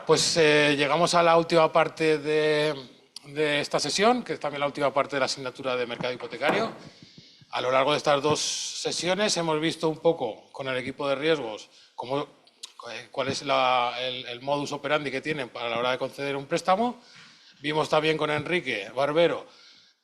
pues llegamos a la última parte de esta sesión, que es también la última parte de la asignatura de mercado hipotecario. A lo largo de estas dos sesiones hemos visto un poco con el equipo de riesgos cuál es el modus operandi que tienen para la hora de conceder un préstamo. Vimos también con Enrique Barbero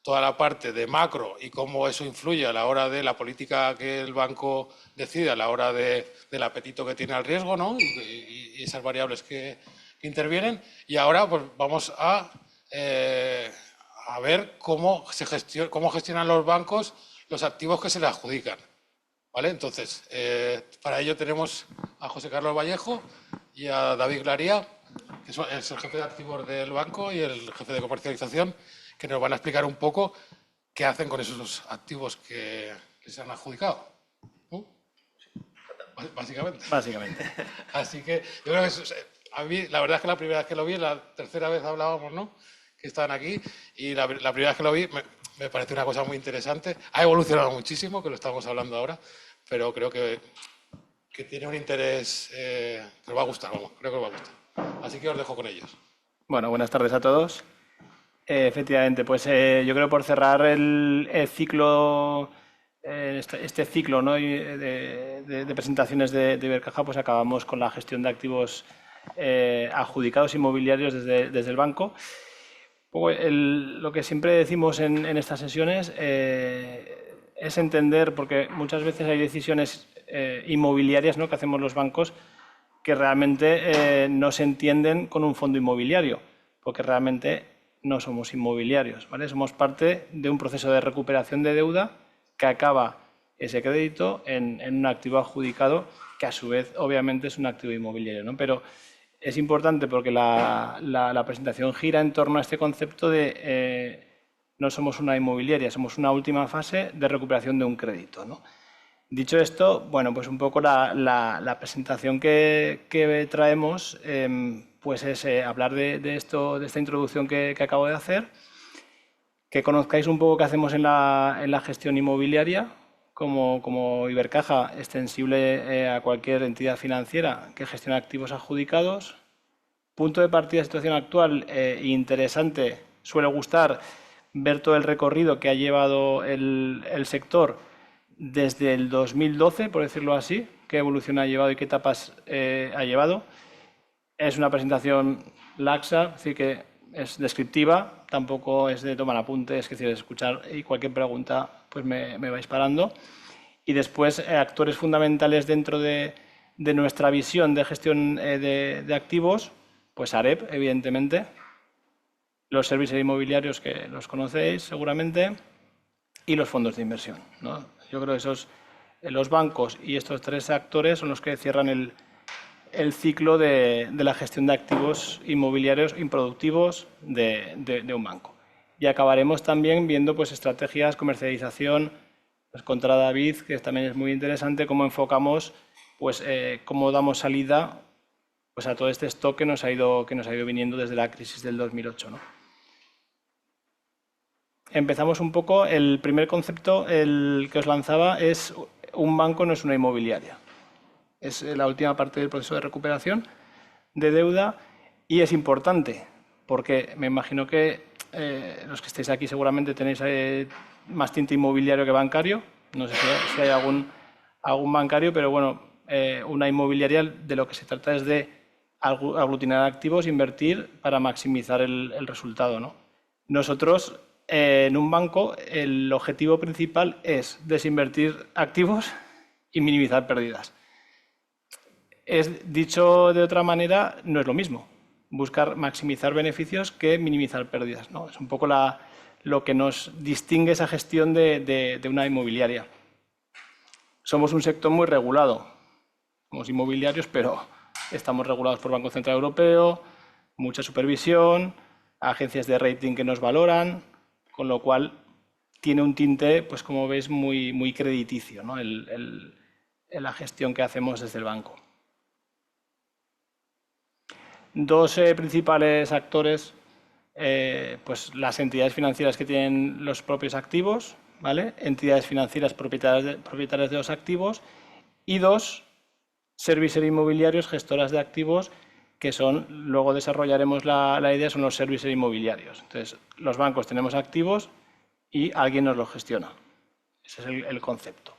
toda la parte de macro y cómo eso influye a la hora de la política que el banco decide, a la hora del apetito que tiene al riesgo, ¿no? y esas variables que intervienen. Y ahora pues vamos a ver cómo gestionan los bancos los activos que se les adjudican. ¿Vale? Entonces, para ello tenemos a José Carlos Vallejo y a David Glaría, que es el jefe de activos del banco y el jefe de comercialización, que nos van a explicar un poco qué hacen con esos activos que se han adjudicado. Básicamente. Así que yo creo que a mí, la verdad es que la primera vez que lo vi, la tercera vez hablábamos, ¿no?, que estaban aquí, y la primera vez que lo vi me parece una cosa muy interesante. Ha evolucionado muchísimo, que lo estamos hablando ahora, pero creo que tiene un interés que os va a gustar, vamos, creo que os va a gustar. Así que os dejo con ellos. Bueno, buenas tardes a todos. Efectivamente, pues yo creo por cerrar el ciclo, este ciclo, ¿no?, de presentaciones de Ibercaja, pues acabamos con la gestión de activos adjudicados inmobiliarios desde el banco. Lo que siempre decimos en estas sesiones es entender, porque muchas veces hay decisiones inmobiliarias, ¿no?, que hacemos los bancos que realmente no se entienden con un fondo inmobiliario, porque realmente no somos inmobiliarios, ¿vale? Somos parte de un proceso de recuperación de deuda que acaba ese crédito en un activo adjudicado, que a su vez obviamente es un activo inmobiliario, ¿no? Pero es importante porque la presentación gira en torno a este concepto de no somos una inmobiliaria, somos una última fase de recuperación de un crédito, ¿no? Dicho esto, bueno, pues un poco la presentación que traemos pues es hablar de esta introducción que acabo de hacer, que conozcáis un poco qué hacemos en la gestión inmobiliaria como Ibercaja, extensible a cualquier entidad financiera que gestione activos adjudicados. Punto de partida de situación actual interesante. Suele gustar ver todo el recorrido que ha llevado el sector desde el 2012, por decirlo así, qué evolución ha llevado y qué etapas ha llevado. Es una presentación laxa, es decir, que es descriptiva, tampoco es de tomar apuntes, es decir, de escuchar, y cualquier pregunta pues me vais parando. Y después, actores fundamentales dentro de nuestra visión de gestión de activos, pues AREP, evidentemente, los servicios inmobiliarios, que los conocéis seguramente, y los fondos de inversión, ¿no? Yo creo que los bancos y estos tres actores son los que cierran el ciclo de la gestión de activos inmobiliarios improductivos de un banco. Y acabaremos también viendo pues estrategias, comercialización, pues contra David, que también es muy interesante, cómo enfocamos, pues cómo damos salida pues a todo este stock que nos ha ido viniendo desde la crisis del 2008, ¿no? Empezamos un poco. El primer concepto, el que os lanzaba, es un banco no es una inmobiliaria. Es la última parte del proceso de recuperación de deuda, y es importante porque me imagino que los que estéis aquí seguramente tenéis más tinte inmobiliario que bancario. No sé si hay algún bancario, pero bueno, una inmobiliaria de lo que se trata es de aglutinar activos, invertir para maximizar el resultado, ¿no? Nosotros, en un banco, el objetivo principal es desinvertir activos y minimizar pérdidas. Dicho de otra manera, no es lo mismo buscar maximizar beneficios que minimizar pérdidas, ¿no? Es un poco lo que nos distingue esa gestión de una inmobiliaria. Somos un sector muy regulado. Somos inmobiliarios, pero estamos regulados por Banco Central Europeo, mucha supervisión, agencias de rating que nos valoran, con lo cual tiene un tinte, pues como veis, muy crediticio, ¿no?, la gestión que hacemos desde el banco. Dos principales actores, pues las entidades financieras que tienen los propios activos, ¿vale?, entidades financieras propietarias de los activos, y dos servicios inmobiliarios, gestoras de activos, que son, luego desarrollaremos la idea, son los servicios inmobiliarios. Entonces, los bancos tenemos activos y alguien nos los gestiona. Ese es el concepto.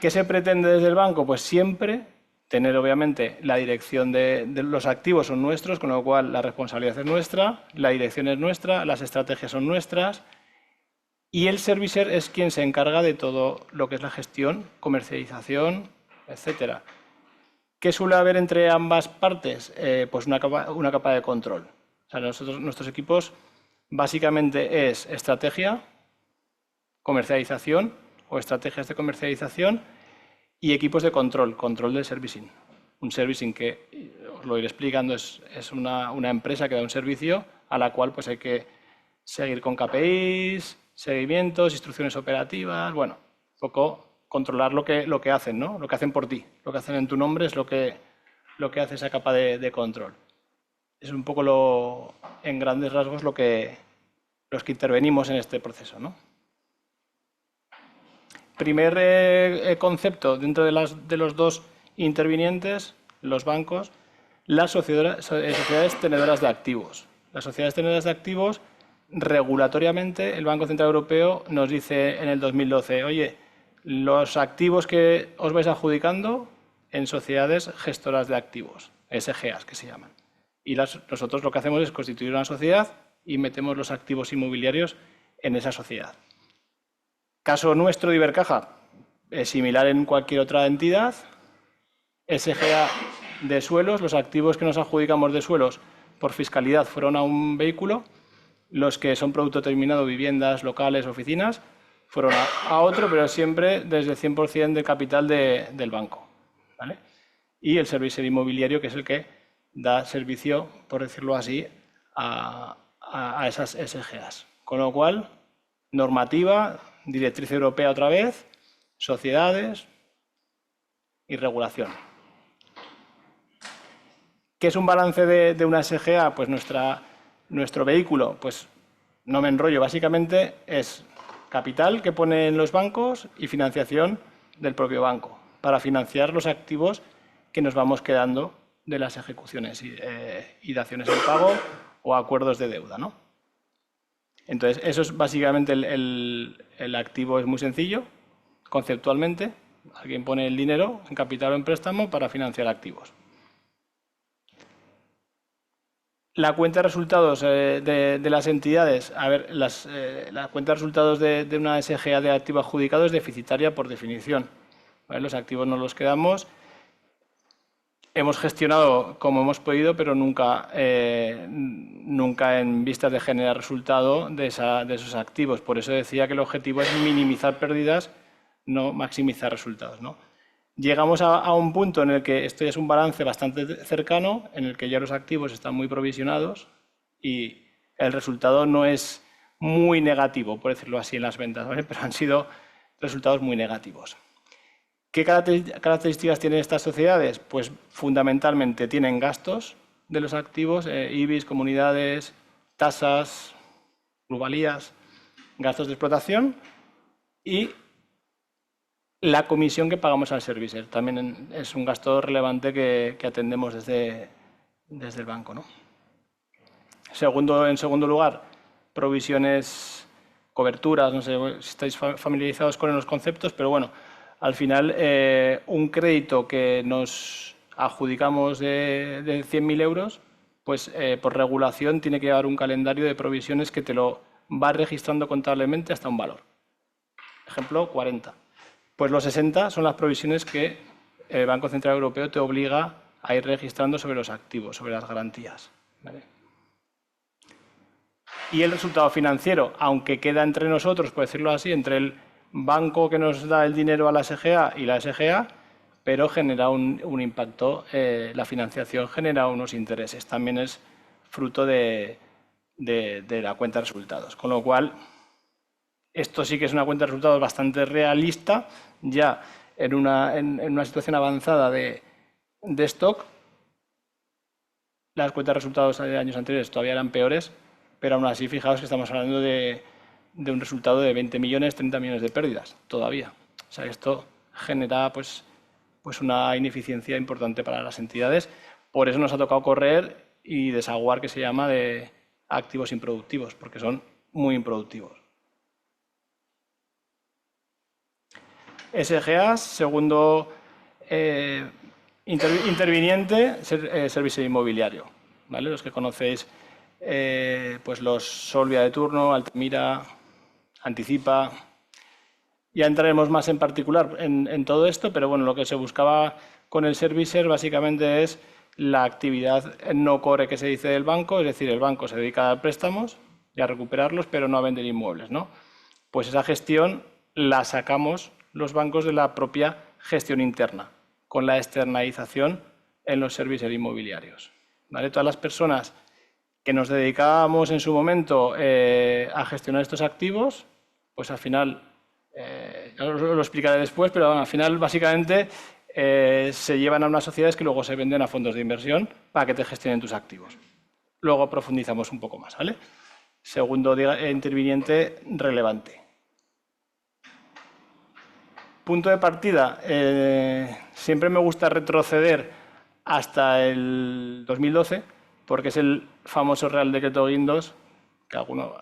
¿Qué se pretende desde el banco? Pues siempre tener, obviamente, la dirección de los activos son nuestros, con lo cual la responsabilidad es nuestra, la dirección es nuestra, las estrategias son nuestras y el servicer es quien se encarga de todo lo que es la gestión, comercialización, etcétera. ¿Qué suele haber entre ambas partes? Pues una capa de control. O sea, nuestros equipos básicamente es estrategia, comercialización o estrategias de comercialización y equipos de control del servicing. Un servicing que, os lo iré explicando, es una empresa que da un servicio a la cual pues hay que seguir con KPIs, seguimientos, instrucciones operativas, bueno, un poco controlar lo que hacen, ¿no? Lo que hacen por ti, lo que hacen en tu nombre es lo que hace esa capa de control. Es un poco en grandes rasgos los que intervenimos en este proceso, ¿no? Primer concepto dentro de los dos intervinientes, los bancos, las sociedades tenedoras de activos. Las sociedades tenedoras de activos, regulatoriamente, el Banco Central Europeo nos dice en el 2012, oye, los activos que os vais adjudicando en sociedades gestoras de activos, SGAs que se llaman. Y nosotros lo que hacemos es constituir una sociedad y metemos los activos inmobiliarios en esa sociedad. Caso nuestro de Ibercaja, similar en cualquier otra entidad, SGA de suelos, los activos que nos adjudicamos de suelos por fiscalidad fueron a un vehículo, los que son producto terminado, viviendas, locales, oficinas, fueron a otro, pero siempre desde el 100% del capital del banco, ¿vale? Y el servicio inmobiliario, que es el que da servicio, por decirlo así, a esas SGAs. Con lo cual, normativa, directriz europea otra vez, sociedades y regulación. ¿Qué es un balance de una SGA? Pues nuestro vehículo, pues no me enrollo, básicamente es capital que ponen los bancos y financiación del propio banco para financiar los activos que nos vamos quedando de las ejecuciones y daciones en pago o acuerdos de deuda, ¿no? Entonces, eso es básicamente el activo, es muy sencillo, conceptualmente. Alguien pone el dinero en capital o en préstamo para financiar activos. La cuenta de resultados de las entidades, a ver, la cuenta de resultados de una SGA de activo adjudicado es deficitaria por definición, ¿vale? Los activos nos los quedamos. Hemos gestionado como hemos podido, pero nunca en vistas de generar resultado de esos activos. Por eso decía que el objetivo es minimizar pérdidas, no maximizar resultados, ¿no? Llegamos a un punto en el que esto ya es un balance bastante cercano, en el que ya los activos están muy provisionados y el resultado no es muy negativo, por decirlo así, en las ventas, ¿vale? Pero han sido resultados muy negativos. ¿Qué características tienen estas sociedades? Pues fundamentalmente tienen gastos de los activos, IBIs, comunidades, tasas, plusvalías, gastos de explotación y la comisión que pagamos al servicer. También es un gasto relevante que atendemos desde el banco, ¿no? En segundo lugar, provisiones, coberturas, no sé si estáis familiarizados con los conceptos, pero bueno, al final, un crédito que nos adjudicamos de 100.000 euros, pues por regulación tiene que llevar un calendario de provisiones que te lo va registrando contablemente hasta un valor. Ejemplo, 40. Pues los 60 son las provisiones que el Banco Central Europeo te obliga a ir registrando sobre los activos, sobre las garantías, ¿vale? Y el resultado financiero, aunque queda entre nosotros, por decirlo así, entre el banco que nos da el dinero a la SGA y la SGA, pero genera un impacto, la financiación genera unos intereses. También es fruto de la cuenta de resultados. Con lo cual, esto sí que es una cuenta de resultados bastante realista, ya en una situación avanzada de stock. Las cuentas de resultados de años anteriores todavía eran peores, pero aún así, fijaos que estamos hablando de un resultado de 20 millones, 30 millones de pérdidas, todavía. O sea, esto genera pues una ineficiencia importante para las entidades, Por eso nos ha tocado correr y desaguar, que se llama, de activos improductivos, porque son muy improductivos. SGAs, segundo interviniente, servicio inmobiliario. ¿Vale? Los que conocéis, pues los Solvia de turno, Altamira, Anticipa. Ya entraremos más en particular en todo esto, pero bueno, lo que se buscaba con el servicer básicamente es la actividad no core que se dice del banco, es decir, el banco se dedica a dar préstamos y a recuperarlos, pero no a vender inmuebles, ¿no? Pues esa gestión la sacamos los bancos de la propia gestión interna, con la externalización en los servicios inmobiliarios. ¿Vale? Todas las personas que nos dedicábamos en su momento a gestionar estos activos, pues al final, os lo explicaré después, pero al final básicamente se llevan a unas sociedades que luego se venden a fondos de inversión para que te gestionen tus activos. Luego profundizamos un poco más, ¿vale? Segundo interviniente relevante. Punto de partida. Siempre me gusta retroceder hasta el 2012, porque es el famoso Real Decreto Guindos, que alguno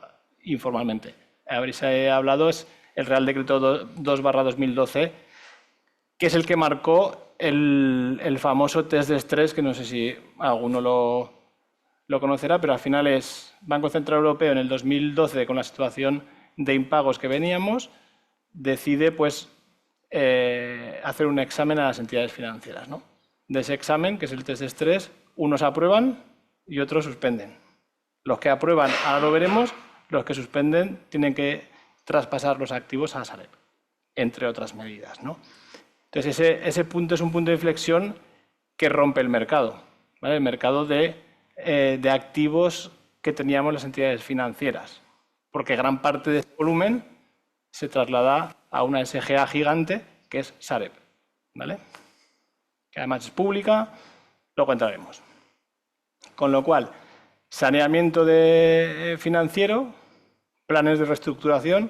informalmente habréis hablado, es el Real Decreto 2/2012, que es el que marcó el famoso test de estrés, que no sé si alguno lo conocerá, pero al final es Banco Central Europeo en el 2012, con la situación de impagos que veníamos, decide pues hacer un examen a las entidades financieras, ¿no? De ese examen, que es el test de estrés, unos aprueban y otros suspenden. Los que aprueban, ahora lo veremos, los que suspenden tienen que traspasar los activos a Sareb, entre otras medidas, ¿no? Entonces ese punto es un punto de inflexión que rompe el mercado, ¿vale? El mercado de activos que teníamos las entidades financieras, porque gran parte de ese volumen se traslada a una SGA gigante que es Sareb, ¿vale? Que además es pública, luego entraremos. Con lo cual, saneamiento financiero, planes de reestructuración,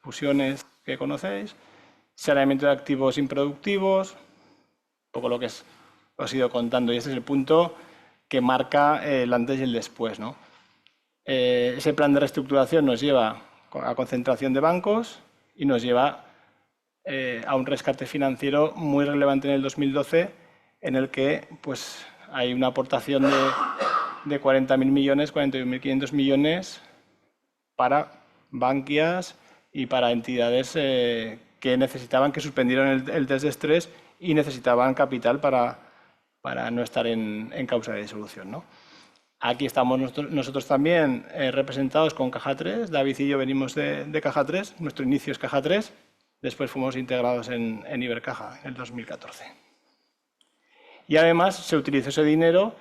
fusiones que conocéis, saneamiento de activos improductivos, un poco lo que os he ido contando, y este es el punto que marca el antes y el después, ¿no? Ese plan de reestructuración nos lleva a concentración de bancos y nos lleva a un rescate financiero muy relevante en el 2012, en el que pues, hay una aportación de 40.000 millones, 41.500 millones para Bankias y para entidades que necesitaban, que suspendieron el test de estrés y necesitaban capital para no estar en causa de disolución, ¿no? Aquí estamos nosotros también representados con Caja 3. David y yo venimos de Caja 3. Nuestro inicio es Caja 3. Después fuimos integrados en Ibercaja en el 2014. Y además se utilizó ese dinero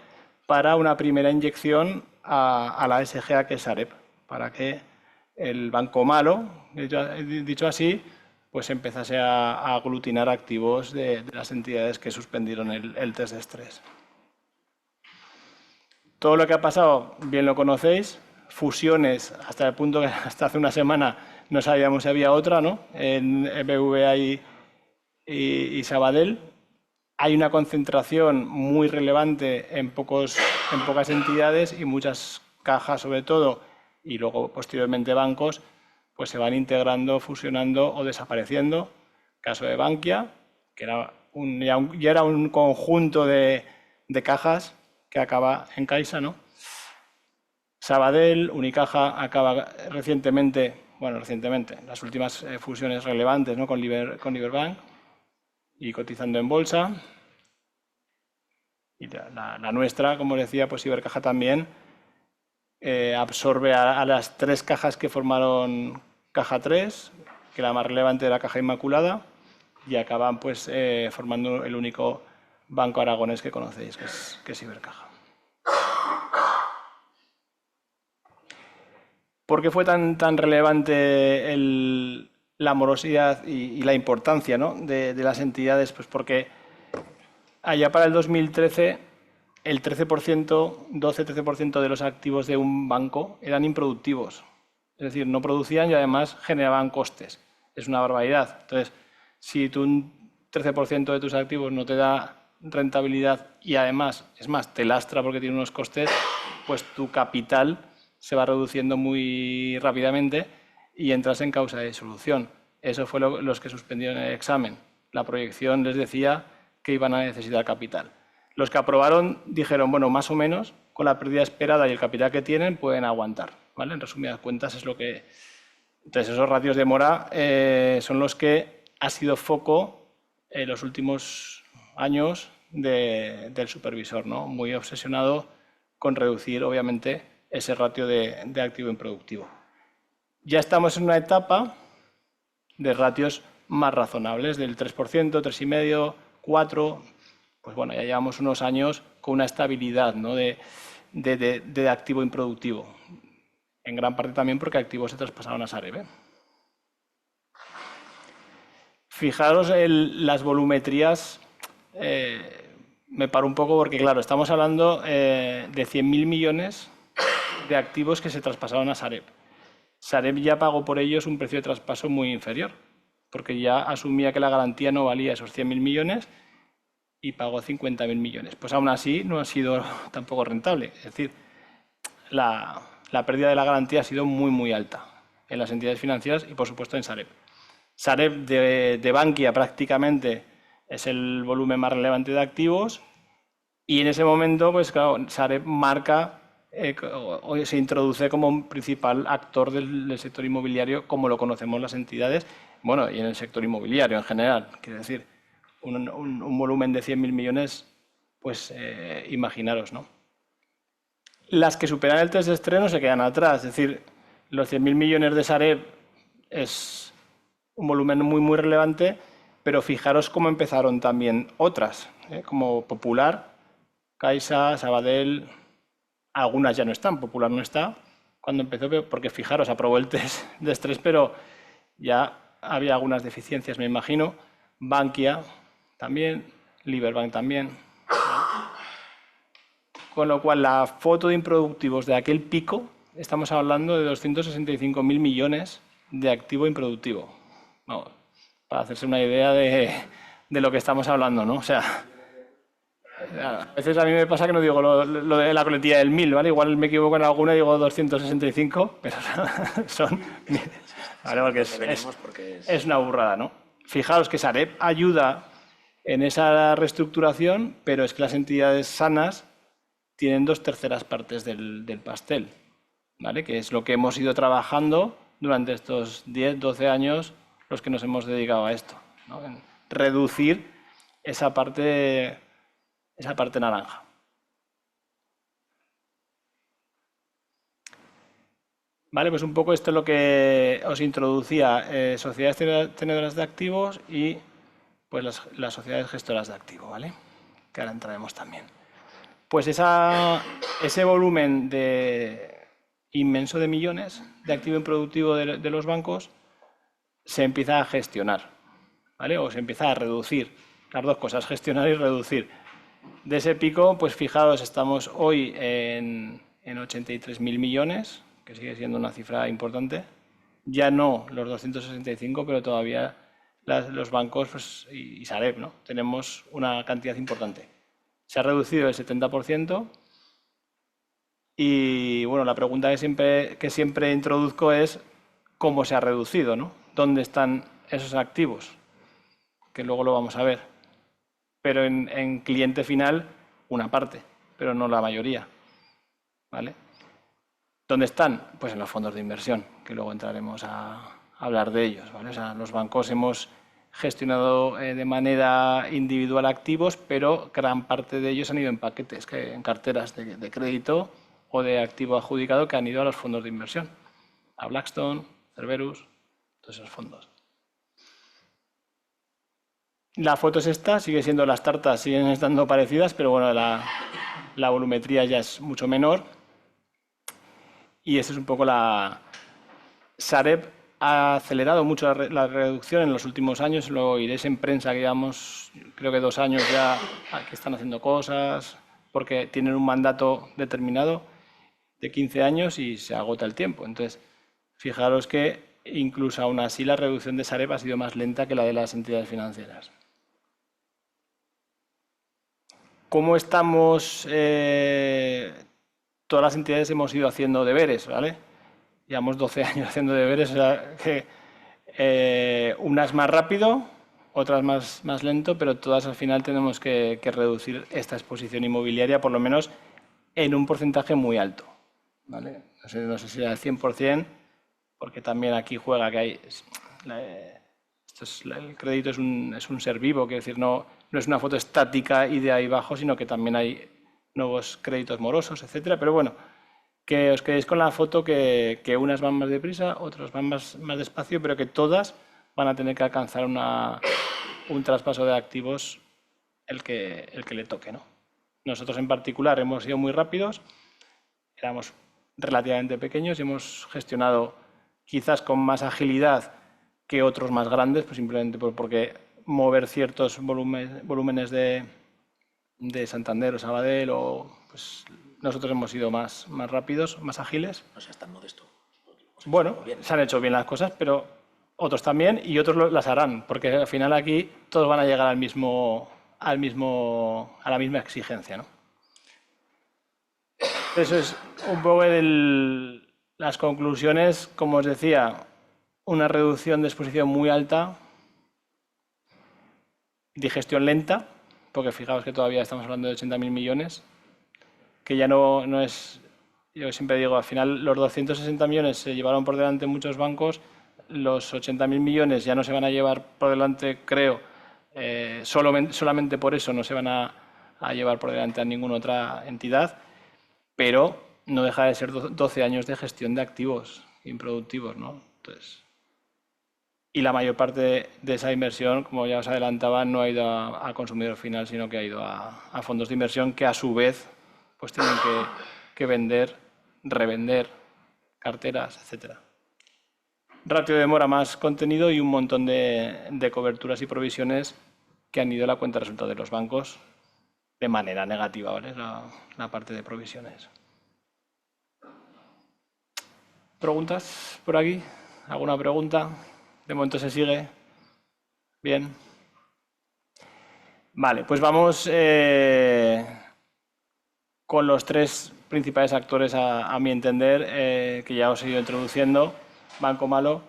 para una primera inyección a la SGA, que es Sareb, para que el banco malo, dicho así, pues empezase a aglutinar activos de las entidades que suspendieron el test de estrés. Todo lo que ha pasado, bien lo conocéis, fusiones, hasta el punto que hasta hace una semana no sabíamos si había otra, ¿no? En BBVA y Sabadell. Hay una concentración muy relevante en pocas entidades y muchas cajas, sobre todo, y luego posteriormente bancos, pues se van integrando, fusionando o desapareciendo. Caso de Bankia, que ya era un conjunto de cajas que acaba en Caixa, ¿no? Sabadell, Unicaja acaba recientemente, las últimas fusiones relevantes, ¿no? con Liberbank y cotizando en bolsa. Y la nuestra, como decía, pues Ibercaja también absorbe a las tres cajas que formaron Caja 3, que la más relevante era Caja Inmaculada, y acaban pues formando el único banco aragonés que conocéis, que es Ibercaja. ¿Por qué fue tan relevante la morosidad y la importancia, ¿no? de las entidades? Pues porque allá para el 2013 el 13%, 12-13% de los activos de un banco eran improductivos. Es decir, no producían y además generaban costes. Es una barbaridad. Entonces, si tú un 13% de tus activos no te da rentabilidad y además, es más, te lastra porque tiene unos costes, pues tu capital se va reduciendo muy rápidamente y entras en causa de disolución. Eso fue los que suspendieron el examen. La proyección les decía que iban a necesitar capital. Los que aprobaron dijeron, bueno, más o menos, con la pérdida esperada y el capital que tienen, pueden aguantar. ¿Vale? En resumidas cuentas, es lo que... Entonces, esos ratios de mora son los que ha sido foco en los últimos años del supervisor, ¿no? Muy obsesionado con reducir, obviamente, ese ratio de activo improductivo. Ya estamos en una etapa de ratios más razonables, del 3%, 3,5%, 4%. Pues bueno, ya llevamos unos años con una estabilidad, ¿no? de activo improductivo. En gran parte también porque activos se traspasaron a Sareb. Fijaros las volumetrías, me paro un poco porque, claro, estamos hablando de 100.000 millones de activos que se traspasaron a Sareb. Sareb ya pagó por ellos un precio de traspaso muy inferior, porque ya asumía que la garantía no valía esos 100.000 millones y pagó 50.000 millones. Pues aún así no ha sido tampoco rentable. Es decir, la pérdida de la garantía ha sido muy, muy alta en las entidades financieras y, por supuesto, en Sareb. Sareb de Bankia prácticamente es el volumen más relevante de activos y en ese momento, pues claro, Sareb marca o se introduce como un principal actor del sector inmobiliario como lo conocemos las entidades, bueno, y en el sector inmobiliario en general. Quiero decir, un volumen de 100.000 millones, pues imaginaros, ¿no? Las que superan el test de estreno se quedan atrás, es decir, los 100.000 millones de Sareb es un volumen muy, muy relevante, pero fijaros cómo empezaron también otras, como Popular, Caixa, Sabadell, algunas ya no están, Popular no está, cuando empezó, porque fijaros, aprobó el test de estrés, pero ya había algunas deficiencias, me imagino. Bankia también, Liberbank también. Con lo cual, la foto de improductivos de aquel pico, estamos hablando de 265.000 millones de activo improductivo. No, para hacerse una idea de lo que estamos hablando, ¿no? O sea, a veces a mí me pasa que no digo lo de la coletilla del 1000, ¿vale? Igual me equivoco en alguna y digo 265, pero son... ¿vale? Porque es una burrada, ¿no? Fijaos que Sareb ayuda en esa reestructuración, pero es que las entidades sanas tienen 2/3 partes del pastel, ¿vale? Que es lo que hemos ido trabajando durante estos 10, 12 años los que nos hemos dedicado a esto, ¿no? En reducir esa parte naranja. Vale, pues un poco esto es lo que os introducía, sociedades tenedoras de activos y pues las sociedades gestoras de activos, ¿vale? Que ahora entraremos también. Pues ese volumen inmenso de millones de activo improductivo de los bancos se empieza a gestionar, ¿vale? O se empieza a reducir. Las dos cosas, gestionar y reducir. De ese pico, pues fijaos, estamos hoy en 83.000 millones, que sigue siendo una cifra importante. Ya no los 265, pero todavía los bancos pues, y Sareb, ¿no? Tenemos una cantidad importante. Se ha reducido el 70% y bueno, la pregunta que siempre introduzco es cómo se ha reducido, ¿no? ¿Dónde están esos activos? Que luego lo vamos a ver. Pero en cliente final, una parte, pero no la mayoría, ¿vale? ¿Dónde están? Pues en los fondos de inversión, que luego entraremos a hablar de ellos, ¿vale? O sea, los bancos hemos gestionado de manera individual activos, pero gran parte de ellos han ido en paquetes, en carteras de crédito o de activo adjudicado que han ido a los fondos de inversión, a Blackstone, Cerberus, todos esos fondos. La foto es esta, sigue siendo las tartas, siguen estando parecidas, pero bueno, la volumetría ya es mucho menor. Y esta es un poco Sareb ha acelerado mucho la reducción en los últimos años, lo oiréis en prensa que llevamos, creo que 2 años ya, que están haciendo cosas, porque tienen un mandato determinado de 15 años y se agota el tiempo. Entonces, fijaros que incluso aún así la reducción de Sareb ha sido más lenta que la de las entidades financieras. ¿Cómo estamos? Todas las entidades hemos ido haciendo deberes, ¿vale? Llevamos 12 años haciendo deberes, o sea, que unas más rápido, otras más lento, pero todas al final tenemos que reducir esta exposición inmobiliaria, por lo menos en un porcentaje muy alto, ¿vale? No sé si al 100%, porque también aquí juega que hay... el crédito es un ser vivo, quiero decir, no es una foto estática y de ahí abajo, sino que también hay nuevos créditos morosos, etcétera. Pero bueno, que os quedéis con la foto que unas van más deprisa, otras van más despacio, pero que todas van a tener que alcanzar un traspaso de activos el que le toque, ¿no? Nosotros en particular hemos sido muy rápidos, éramos relativamente pequeños y hemos gestionado quizás con más agilidad que otros más grandes, pues simplemente porque mover ciertos volúmenes de Santander o Sabadell, o pues nosotros hemos sido más rápidos, más ágiles. No seas tan modesto. Bueno, se han hecho bien las cosas, pero otros también y otros las harán, porque al final aquí todos van a llegar a la misma exigencia, ¿no? Eso es un poco las conclusiones, como os decía, una reducción de exposición muy alta, digestión lenta, porque fijaos que todavía estamos hablando de 80.000 millones, que ya no es, yo siempre digo, al final los 260 millones se llevaron por delante muchos bancos, los 80.000 millones ya no se van a llevar por delante, creo, solamente por eso no se van a llevar por delante a ninguna otra entidad, pero no deja de ser 12 años de gestión de activos improductivos, ¿no? Entonces, y la mayor parte de esa inversión, como ya os adelantaba, no ha ido al consumidor final, sino que ha ido a fondos de inversión que a su vez pues tienen que vender, revender carteras, etcétera. Ratio de mora más contenido y un montón de coberturas y provisiones que han ido a la cuenta de resultados de los bancos de manera negativa, ¿vale? La parte de provisiones. ¿Preguntas por aquí? ¿Alguna pregunta? De momento se sigue. Bien. Vale, pues vamos con los tres principales actores, a mi entender, que ya os he ido introduciendo. Banco Malo.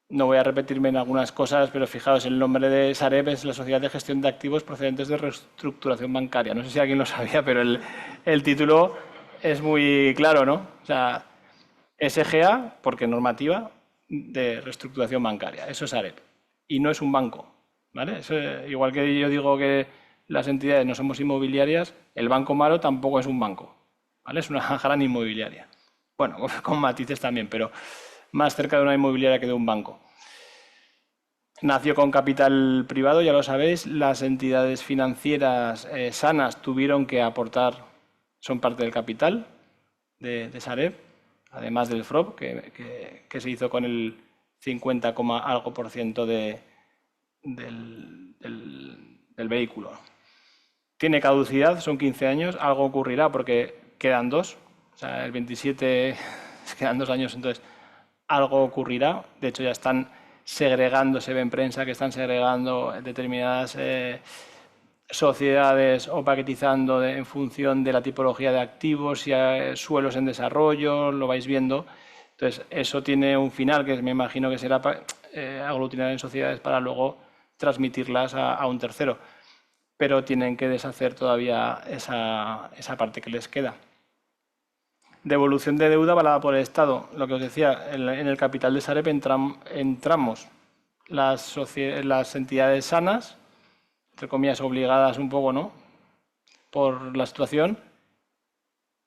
No voy a repetirme en algunas cosas, pero fijaos, el nombre de Sareb es la Sociedad de Gestión de Activos Procedentes de Reestructuración Bancaria. No sé si alguien lo sabía, pero el título es muy claro, ¿no? O sea, SGA, porque normativa de reestructuración bancaria. Eso es Sareb. Y no es un banco, ¿vale? Eso, igual que yo digo que las entidades no somos inmobiliarias, el Banco Malo tampoco es un banco, ¿vale? Es una gran inmobiliaria. Bueno, con matices también, pero más cerca de una inmobiliaria que de un banco. Nació con capital privado, ya lo sabéis. Las entidades financieras sanas tuvieron que aportar, son parte del capital de Sareb, además del FROB, que se hizo con el 50, algo por ciento del vehículo. Tiene caducidad, son 15 años, algo ocurrirá porque quedan 2, o sea, el 27 quedan 2 años, entonces algo ocurrirá. De hecho, ya están segregando, se ve en prensa que están segregando determinadas sociedades o paquetizando en función de la tipología de activos, si hay suelos en desarrollo, lo vais viendo. Entonces, eso tiene un final que me imagino que será aglutinar en sociedades para luego transmitirlas a un tercero. Pero tienen que deshacer todavía esa parte que les queda. Devolución de deuda avalada por el Estado. Lo que os decía, en el capital de Sareb entramos las entidades sanas, entre comillas obligadas un poco, ¿no?, por la situación.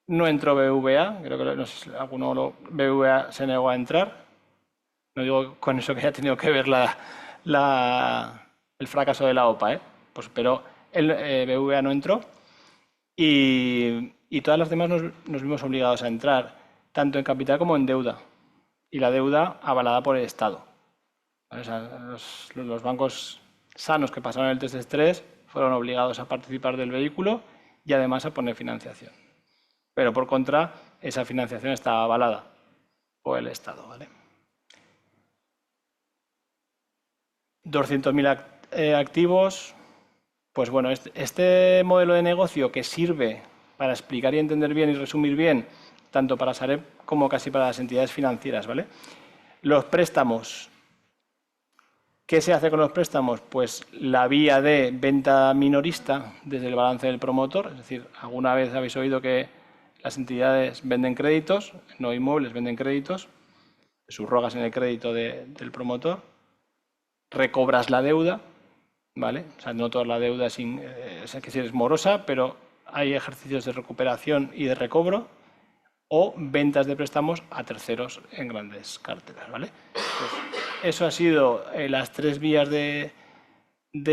No entró BBVA, creo que no sé si BBVA se negó a entrar. No digo con eso que haya tenido que ver el fracaso de la OPA, pues, pero BBVA no entró y todas las demás nos vimos obligados a entrar, tanto en capital como en deuda. Y la deuda avalada por el Estado. O sea, los bancos sanos que pasaron el test de estrés fueron obligados a participar del vehículo y además a poner financiación. Pero por contra, esa financiación estaba avalada por el Estado, ¿vale? 200.000 activos, Pues bueno, este modelo de negocio que sirve para explicar y entender bien y resumir bien, tanto para Sareb como casi para las entidades financieras, ¿vale? Los préstamos. ¿Qué se hace con los préstamos? Pues la vía de venta minorista desde el balance del promotor, es decir, alguna vez habéis oído que las entidades venden créditos, no inmuebles, venden créditos, subrogas en el crédito del promotor, recobras la deuda, ¿vale? O sea, no toda la deuda es morosa, pero hay ejercicios de recuperación y de recobro o ventas de préstamos a terceros en grandes carteras, ¿vale? Pues eso ha sido las tres vías de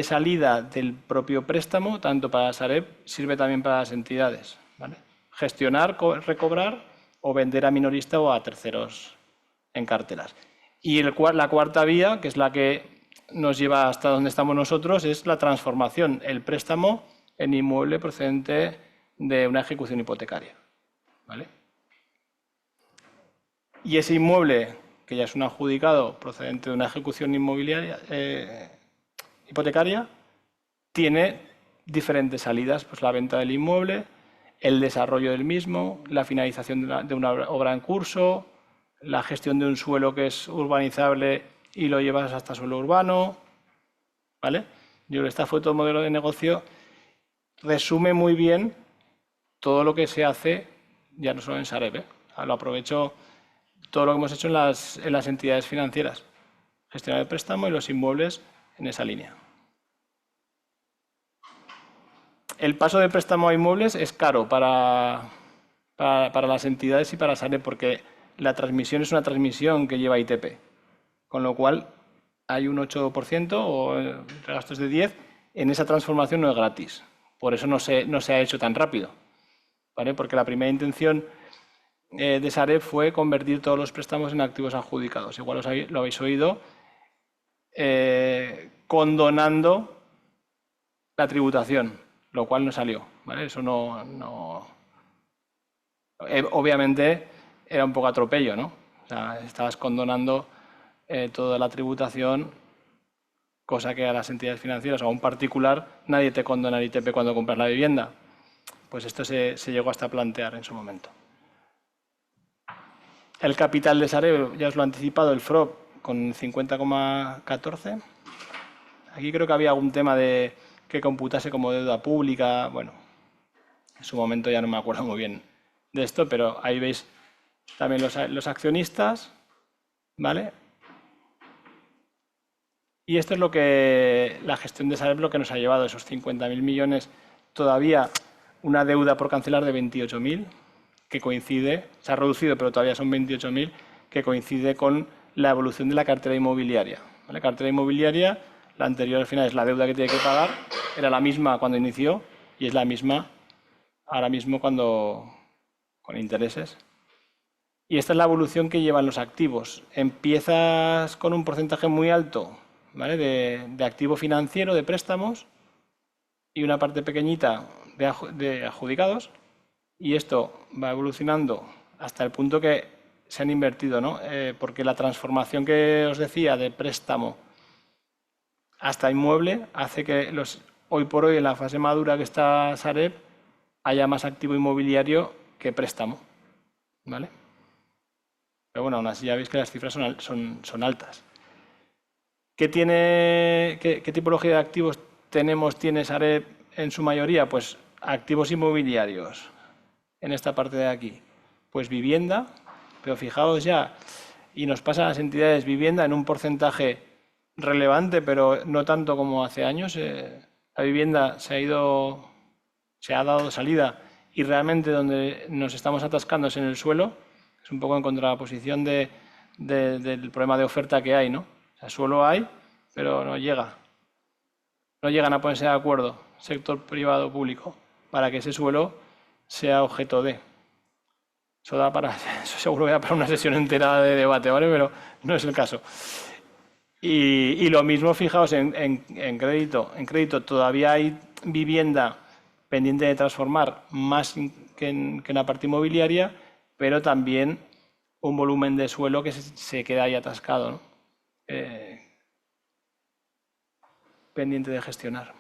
salida del propio préstamo, tanto para Sareb, sirve también para las entidades, ¿vale? Gestionar, recobrar o vender a minorista o a terceros en carteras. Y la cuarta vía, que es la que nos lleva hasta donde estamos nosotros, es la transformación, el préstamo en inmueble procedente de una ejecución hipotecaria, ¿vale? Y ese inmueble, que ya es un adjudicado procedente de una ejecución inmobiliaria hipotecaria, tiene diferentes salidas, pues la venta del inmueble, el desarrollo del mismo, la finalización de una obra en curso, la gestión de un suelo que es urbanizable y lo llevas hasta suelo urbano, ¿vale? Yo creo que esta foto modelo de negocio resume muy bien todo lo que se hace, ya no solo en Sareb, ¿eh? Lo aprovecho todo lo que hemos hecho en las entidades financieras, gestionar el préstamo y los inmuebles en esa línea. El paso de préstamo a inmuebles es caro para las entidades y para Sareb porque la transmisión es una transmisión que lleva ITP, con lo cual hay un 8% o entre gastos de 10%, en esa transformación no es gratis. Por eso no se ha hecho tan rápido, ¿vale? Porque la primera intención de Sareb fue convertir todos los préstamos en activos adjudicados. Igual lo habéis oído, condonando la tributación, lo cual no salió, ¿vale? Eso no obviamente era un poco atropello, ¿no? O sea, estabas condonando toda la tributación, cosa que a las entidades financieras o a un particular nadie te condona el ITP cuando compras la vivienda. Pues esto se llegó hasta a plantear en su momento. El capital de Sareb, ya os lo he anticipado, el FROB con 50,14. Aquí creo que había algún tema de que computase como deuda pública. Bueno, en su momento ya no me acuerdo muy bien de esto, pero ahí veis también los accionistas, ¿vale? Y esto es lo que la gestión de Sareb lo que nos ha llevado, esos 50.000 millones, todavía una deuda por cancelar de 28.000, que coincide, se ha reducido, pero todavía son 28.000, que coincide con la evolución de la cartera inmobiliaria. La cartera inmobiliaria, la anterior al final es la deuda que tiene que pagar, era la misma cuando inició y es la misma ahora mismo con intereses. Y esta es la evolución que llevan los activos. Empiezas con un porcentaje muy alto, ¿vale? de activo financiero, de préstamos, y una parte pequeñita de adjudicados, y esto va evolucionando hasta el punto que se han invertido, ¿no? Porque la transformación que os decía de préstamo hasta inmueble hace que hoy por hoy en la fase madura que está Sareb haya más activo inmobiliario que préstamo, ¿vale? Pero bueno, aún así ya veis que las cifras son altas. ¿Qué tipología de activos tiene Sareb en su mayoría? Pues activos inmobiliarios, en esta parte de aquí. Pues vivienda, pero fijaos ya, y nos pasa a las entidades vivienda en un porcentaje relevante, pero no tanto como hace años. La vivienda se ha dado salida y realmente donde nos estamos atascando es en el suelo, es un poco en contraposición del problema de oferta que hay, ¿no? O sea, suelo hay, pero no llegan a ponerse de acuerdo, sector privado o público, para que ese suelo sea objeto de. Eso seguro que da para una sesión entera de debate, ¿vale? Pero no es el caso. Y lo mismo, fijaos, en crédito. En crédito todavía hay vivienda pendiente de transformar más que en la parte inmobiliaria, pero también un volumen de suelo que se queda ahí atascado, ¿no? Pendiente de gestionar.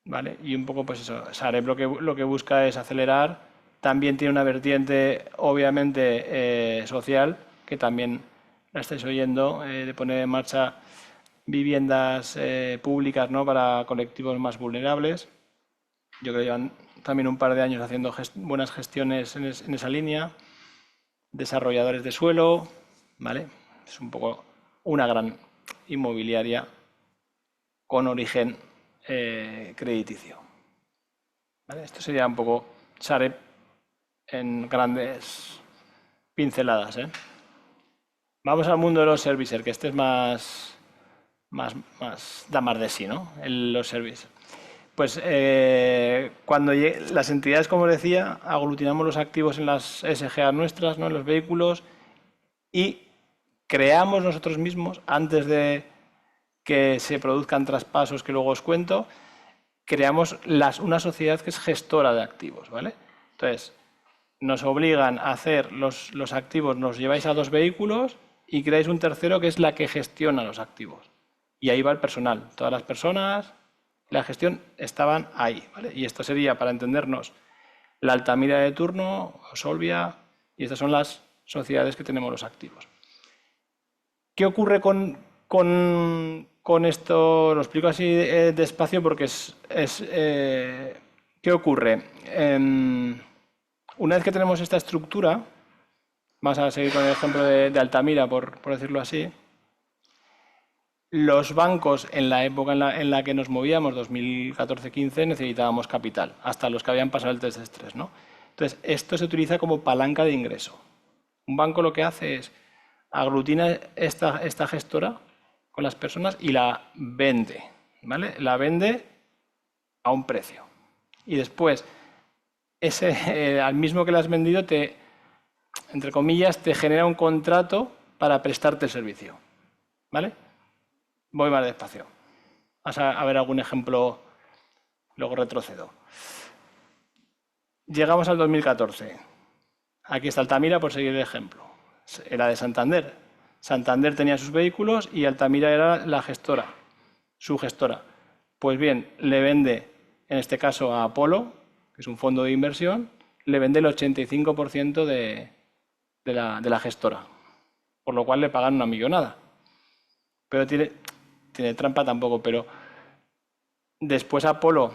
¿vale? Y un poco, pues eso, Sareb lo que busca es acelerar. También tiene una vertiente, obviamente, social, que también la estáis oyendo, de poner en marcha viviendas públicas, ¿no?, para colectivos más vulnerables. Yo creo que llevan también un par de años haciendo buenas gestiones en esa línea. Desarrolladores de suelo, ¿vale? Es un poco una gran inmobiliaria con origen crediticio. ¿Vale? Esto sería un poco Sareb en grandes pinceladas, ¿eh? Vamos al mundo de los servicers, que este es más da más de sí, ¿no? Los servicers. Pues cuando las entidades, como decía, aglutinamos los activos en las SGA nuestras, ¿no?, en los vehículos, y creamos nosotros mismos, antes de que se produzcan traspasos que luego os cuento, creamos una sociedad que es gestora de activos, ¿vale? Entonces, nos obligan a hacer los activos, nos lleváis a 2 vehículos y creáis un tercero que es la que gestiona los activos. Y ahí va el personal, todas las personas, la gestión estaban ahí, ¿vale? Y esto sería, para entendernos, la Altamira de turno, Solvia, y estas son las sociedades que tenemos los activos. ¿Qué ocurre con esto? Lo explico así despacio porque ¿qué ocurre? Una vez que tenemos esta estructura, vamos a seguir con el ejemplo de Altamira, por decirlo así. Los bancos, en la época en la que nos movíamos, 2014-15, necesitábamos capital, hasta los que habían pasado el test de estrés, ¿no? Entonces, esto se utiliza como palanca de ingreso. Un banco lo que hace es aglutina esta gestora con las personas y la vende, ¿vale? La vende a un precio. Y después, al mismo que la has vendido, entre comillas, te genera un contrato para prestarte el servicio, ¿vale? Voy más despacio. Vamos a ver algún ejemplo, luego retrocedo. Llegamos al 2014. Aquí está Altamira, por seguir el ejemplo. Era de Santander. Santander tenía sus vehículos y Altamira era la gestora, su gestora. Pues bien, le vende, en este caso a Apolo, que es un fondo de inversión, le vende el 85% de la gestora, por lo cual le pagan una millonada. Pero tiene trampa tampoco, pero después Apolo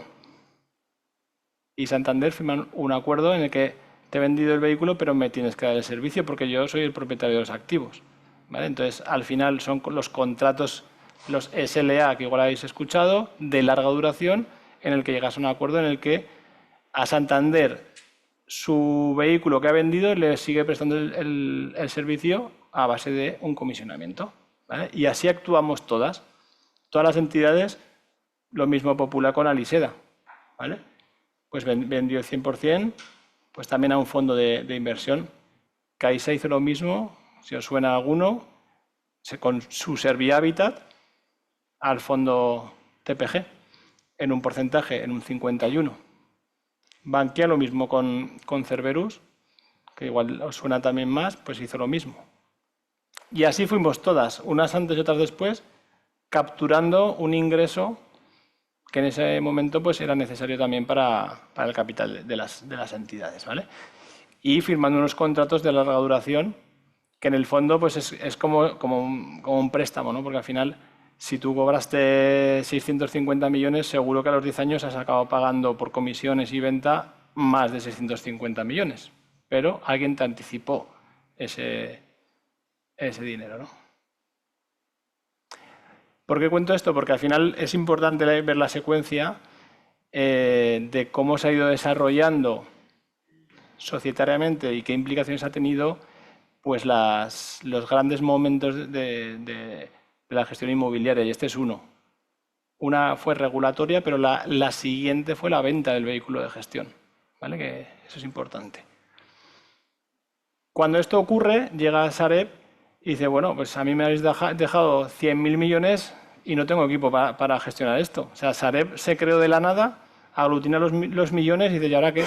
y Santander firman un acuerdo en el que te he vendido el vehículo, pero me tienes que dar el servicio porque yo soy el propietario de los activos, ¿vale? Entonces, al final son los contratos, los SLA, que igual habéis escuchado, de larga duración, en el que llegas a un acuerdo en el que a Santander su vehículo que ha vendido le sigue prestando el servicio a base de un comisionamiento, ¿vale? Y así actuamos todas las entidades. Lo mismo Popular con Aliseda, ¿vale? Pues vendió el 100%, pues también a un fondo de inversión. Caixa hizo lo mismo, si os suena alguno, con su Servihabitat al fondo TPG, en un porcentaje, en un 51%. Bankia lo mismo con Cerberus, que igual os suena también más, pues hizo lo mismo. Y así fuimos todas, unas antes y otras después, capturando un ingreso que en ese momento pues era necesario también para el capital de las entidades, ¿vale? Y firmando unos contratos de larga duración, que en el fondo pues es como un préstamo, ¿no? Porque al final, si tú cobraste 650 millones, seguro que a los 10 años has acabado pagando por comisiones y venta más de 650 millones. Pero alguien te anticipó ese dinero, ¿no? ¿Por qué cuento esto? Porque al final es importante ver la secuencia de cómo se ha ido desarrollando societariamente y qué implicaciones ha tenido pues los grandes momentos de la gestión inmobiliaria, y este es uno. Una fue regulatoria, pero la siguiente fue la venta del vehículo de gestión, ¿vale? Que eso es importante. Cuando esto ocurre, llega Sareb y dice, bueno, pues a mí me habéis dejado 100.000 millones y no tengo equipo para gestionar esto. O sea, Sareb se creó de la nada, aglutina los millones y dice, ¿y ahora qué?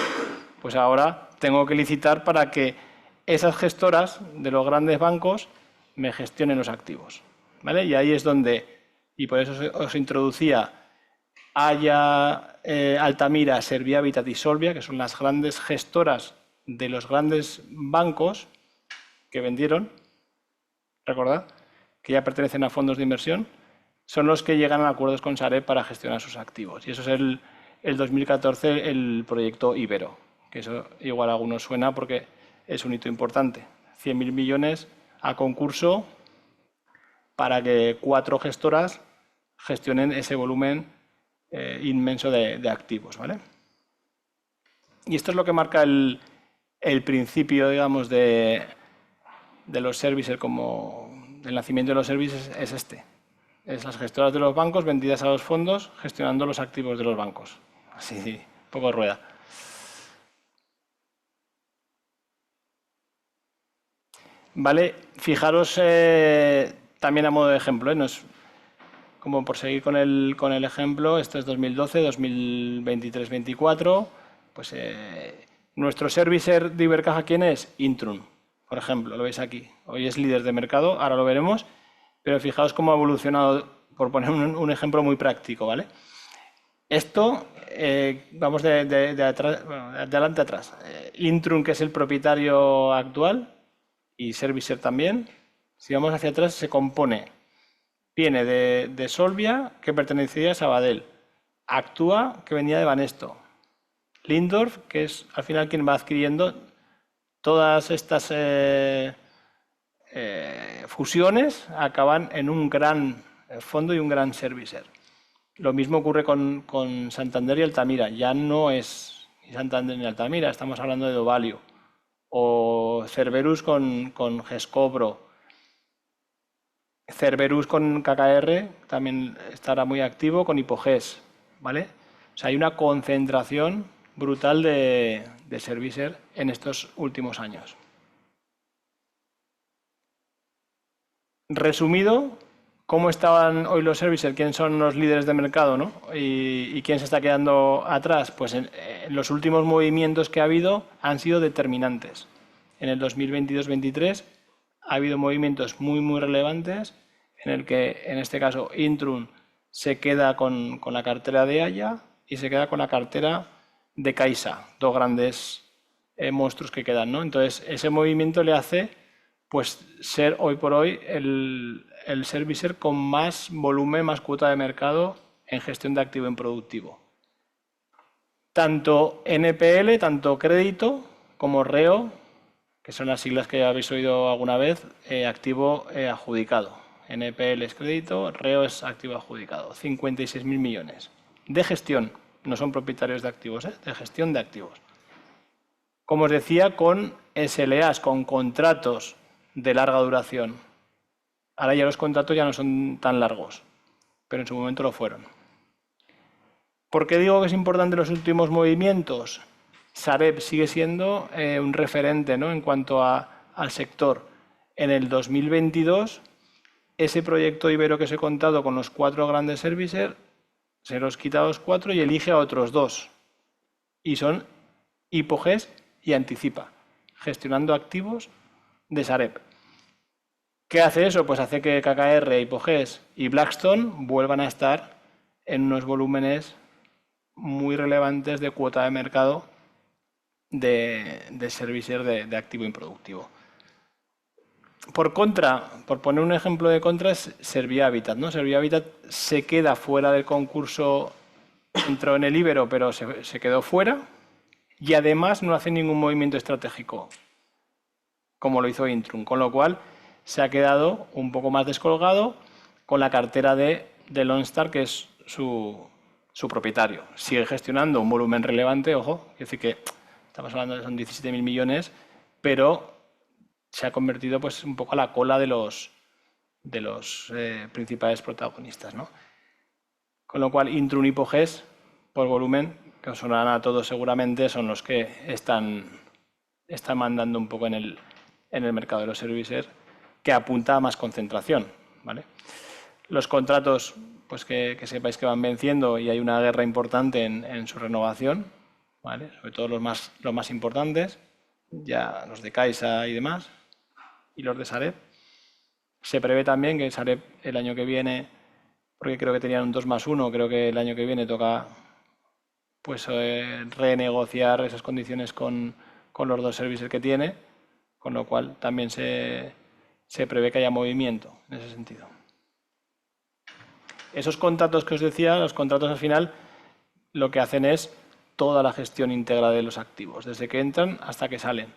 Pues ahora tengo que licitar para que esas gestoras de los grandes bancos me gestionen los activos, ¿vale? Y ahí es donde, y por eso os introducía Haya, Altamira, Servihabitat y Solvia, que son las grandes gestoras de los grandes bancos que vendieron, recordad, que ya pertenecen a fondos de inversión, son los que llegan a acuerdos con Sareb para gestionar sus activos. Y eso es el 2014, el proyecto Ibero, que eso igual a algunos suena porque es un hito importante. 100.000 millones a concurso para que 4 gestoras gestionen ese volumen inmenso de activos, ¿vale? Y esto es lo que marca el principio, digamos, de los services, como el nacimiento de los services es este. Es las gestoras de los bancos vendidas a los fondos gestionando los activos de los bancos. Así, un poco rueda. Vale, fijaros también a modo de ejemplo, no es como por seguir con el ejemplo, esto es 2012, 2023-24, pues nuestro servicer de Ibercaja, ¿quién es? Intrum, por ejemplo, lo veis aquí. Hoy es líder de mercado, ahora lo veremos, pero fijaos cómo ha evolucionado, por poner un ejemplo muy práctico, ¿vale? Esto, vamos de adelante a atrás. Intrum, que es el propietario actual, y Servicer también. Si vamos hacia atrás, se compone. Viene de Solvia, que pertenecía a Sabadell. Actúa, que venía de Banesto. Lindorf, que es al final quien va adquiriendo todas estas fusiones, acaban en un gran fondo y un gran servicer. Lo mismo ocurre con Santander y Altamira. Ya no es ni Santander ni Altamira, estamos hablando de Dovalio. O Cerberus con Gescobro. Cerberus con KKR también estará muy activo, con Hipoges, ¿vale? O sea, hay una concentración brutal de servicer en estos últimos años. Resumido, ¿cómo estaban hoy los servicers? ¿Quién son los líderes de mercado, ¿no? ¿Y quién se está quedando atrás? Pues en los últimos movimientos que ha habido han sido determinantes. En el 2022-23 ha habido movimientos muy relevantes en el que, en este caso, Intrum se queda con la cartera de Haya y se queda con la cartera de Caixa, dos grandes monstruos que quedan, ¿no? Entonces, ese movimiento le hace pues ser hoy por hoy el servicer con más volumen, más cuota de mercado en gestión de activo improductivo. Tanto NPL, tanto crédito, como REO, que son las siglas que habéis oído alguna vez, activo adjudicado. NPL es crédito, REO es activo adjudicado. 56.000 millones. De gestión, no son propietarios de activos, de gestión de activos. Como os decía, con SLAs, con contratos de larga duración. Ahora ya los contratos ya no son tan largos, pero en su momento lo fueron. ¿Por qué digo que es importante los últimos movimientos? Sareb sigue siendo un referente, ¿no?, en cuanto al sector. En el 2022, ese proyecto Ibero que os he contado con los 4 grandes servicers, se los quita a los 4 y elige a otros 2. Y son Hipoges y Anticipa, gestionando activos de Sareb. ¿Qué hace eso? Pues hace que KKR, Hipoges y Blackstone vuelvan a estar en unos volúmenes muy relevantes de cuota de mercado de servicios de activo improductivo. Por contra, por poner un ejemplo de contra, es Servihabitat, ¿no? Servihabitat se queda fuera del concurso, entró en el Ibero, pero se quedó fuera y además no hace ningún movimiento estratégico, como lo hizo Intrum, con lo cual se ha quedado un poco más descolgado con la cartera de Lone Star, que es su propietario. Sigue gestionando un volumen relevante, ojo, es decir que estamos hablando de son 17.000 millones, pero se ha convertido pues un poco a la cola de los principales protagonistas, ¿no? Con lo cual, Intrum y Hipoges, por volumen, que os sonarán a todos seguramente, son los que están mandando un poco en el mercado de los servicios, que apunta a más concentración, ¿vale? Los contratos, pues que sepáis que van venciendo y hay una guerra importante en su renovación, ¿vale? Sobre todo los más importantes, ya los de Caixa y demás, y los de Sareb. Se prevé también que Sareb el año que viene porque creo que tenían un 2+1, creo que el año que viene toca pues renegociar esas condiciones con los dos servicios que tiene, con lo cual también se prevé que haya movimiento en ese sentido. Esos contratos que os decía, los contratos al final lo que hacen es toda la gestión íntegra de los activos, desde que entran hasta que salen.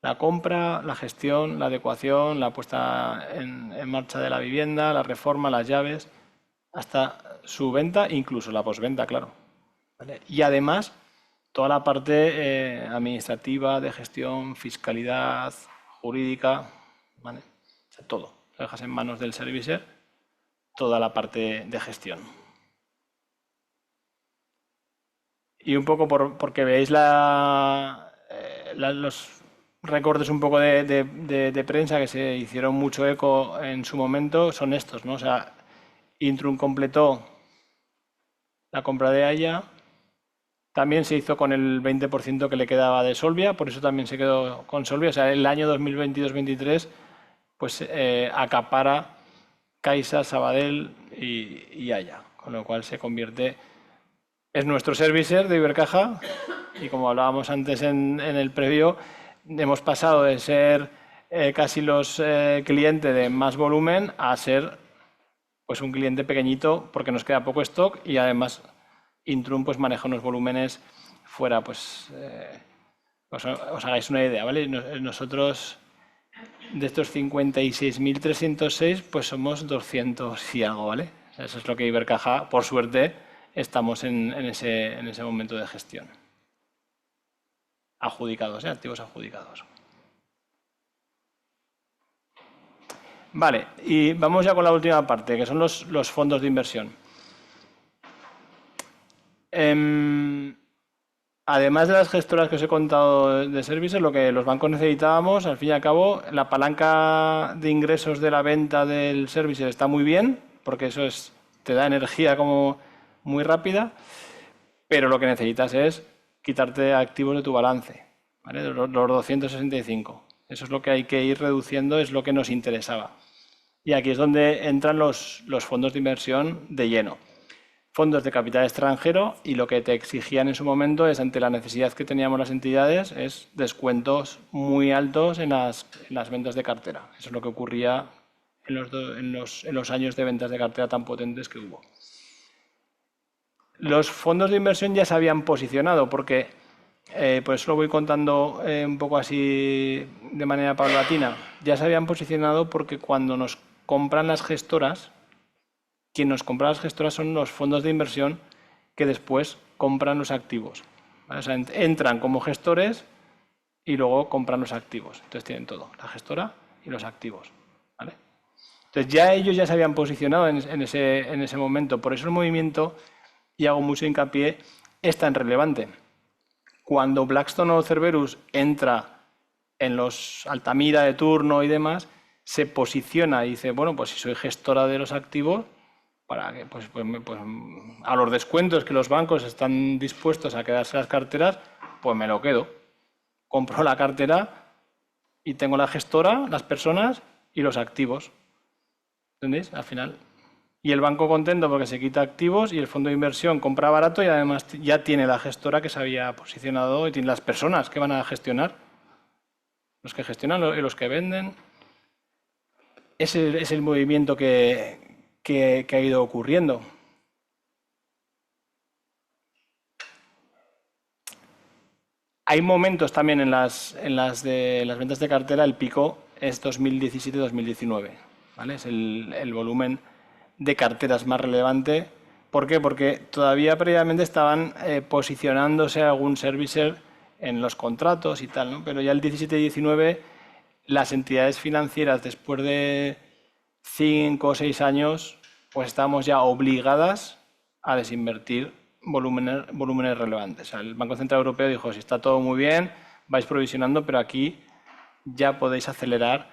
La compra, la gestión, la adecuación, la puesta en marcha de la vivienda, la reforma, las llaves, hasta su venta, incluso la posventa, claro. ¿Vale? Y además, toda la parte administrativa, de gestión, fiscalidad, jurídica, ¿vale? O sea, todo. Lo dejas en manos del servicer, toda la parte de gestión. Y un poco porque veáis los recortes un poco de prensa que se hicieron mucho eco en su momento, son estos, ¿no? O sea, Intrum completó la compra de Haya, también se hizo con el 20% que le quedaba de Solvia, por eso también se quedó con Solvia. O sea, el año 2022-2023 pues acapara Caixa, Sabadell y Haya, con lo cual se convierte... Es nuestro servicer de Ibercaja y como hablábamos antes en el previo, hemos pasado de ser casi los clientes de más volumen a ser pues un cliente pequeñito porque nos queda poco stock y además Intrum pues maneja unos volúmenes fuera, pues os hagáis una idea, ¿vale? Nosotros de estos 56.306 pues somos 200 y algo, ¿vale? O sea, eso es lo que Ibercaja, por suerte, estamos en ese momento de gestión. Adjudicados, activos adjudicados. Vale, y vamos ya con la última parte, que son los fondos de inversión. Además de las gestoras que os he contado de servicios, lo que los bancos necesitábamos, al fin y al cabo, la palanca de ingresos de la venta del servicio está muy bien, porque eso te da energía como muy rápida, pero lo que necesitas es quitarte activos de tu balance, ¿vale? Los 265. Eso es lo que hay que ir reduciendo, es lo que nos interesaba. Y aquí es donde entran los fondos de inversión de lleno. Fondos de capital extranjero, y lo que te exigían en su momento es, ante la necesidad que teníamos las entidades, es descuentos muy altos en las ventas de cartera. Eso es lo que ocurría en los años de ventas de cartera tan potentes que hubo. Los fondos de inversión ya se habían posicionado porque, pues lo voy contando un poco así de manera paulatina, ya se habían posicionado porque cuando nos compran las gestoras, quien nos compra las gestoras son los fondos de inversión que después compran los activos, ¿vale? O sea, entran como gestores y luego compran los activos. Entonces tienen todo, la gestora y los activos, ¿vale? Entonces ya ellos ya se habían posicionado en ese momento. Por eso el movimiento, y hago mucho hincapié, es tan relevante. Cuando Blackstone o Cerberus entra en los Altamira de turno y demás, se posiciona y dice, bueno, pues si soy gestora de los activos, para que pues a los descuentos que los bancos están dispuestos a quedarse las carteras, pues me lo quedo. Compro la cartera y tengo la gestora, las personas y los activos. ¿Entendéis? Al final. Y el banco contento porque se quita activos y el fondo de inversión compra barato y además ya tiene la gestora que se había posicionado y tiene las personas que van a gestionar. Los que gestionan y los que venden. Ese es el movimiento que ha ido ocurriendo. Hay momentos también en las ventas de cartera, el pico es 2017-2019, ¿vale? Es el volumen de carteras más relevante. ¿Por qué? Porque todavía previamente estaban posicionándose algún servicer en los contratos y tal, ¿no? Pero ya el 17-19 las entidades financieras, después de 5 o 6 años, pues estamos ya obligadas a desinvertir volúmenes relevantes. O sea, el Banco Central Europeo dijo, si está todo muy bien, vais provisionando, pero aquí ya podéis acelerar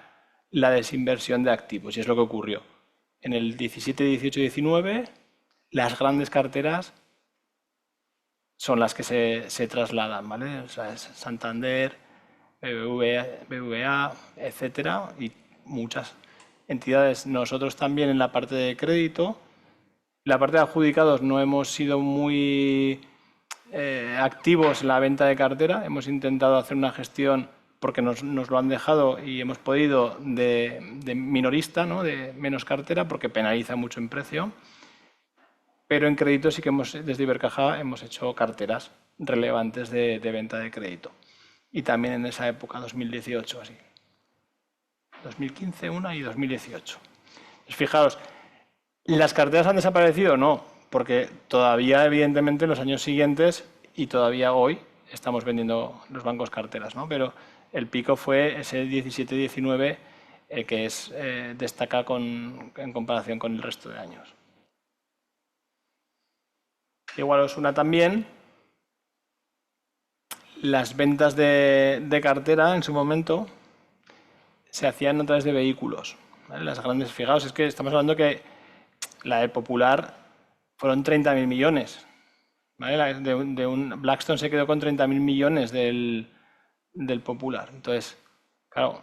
la desinversión de activos. Y es lo que ocurrió. En el 17, 18 y 19, las grandes carteras son las que se trasladan, ¿vale? O sea, es Santander, BBVA, etcétera, y muchas entidades. Nosotros también en la parte de crédito La parte de adjudicados no hemos sido muy activos en la venta de cartera. Hemos intentado hacer una gestión, porque nos lo han dejado y hemos podido, de minorista, ¿no? De menos cartera, porque penaliza mucho en precio. Pero en crédito sí que desde Ibercaja hemos hecho carteras relevantes de venta de crédito. Y también en esa época, 2018 así. 2015 una y 2018. Pues fijaos, ¿las carteras han desaparecido? No, porque todavía, evidentemente, en los años siguientes y todavía hoy estamos vendiendo los bancos carteras, ¿no? Pero el pico fue ese 17-19, que destaca en comparación con el resto de años. Igual os suena también las ventas de cartera en su momento se hacían a través de vehículos, ¿vale? Las grandes, fijaos, es que estamos hablando que la de Popular fueron 30.000 millones, ¿vale? Blackstone se quedó con 30.000 millones del Popular. Entonces, claro,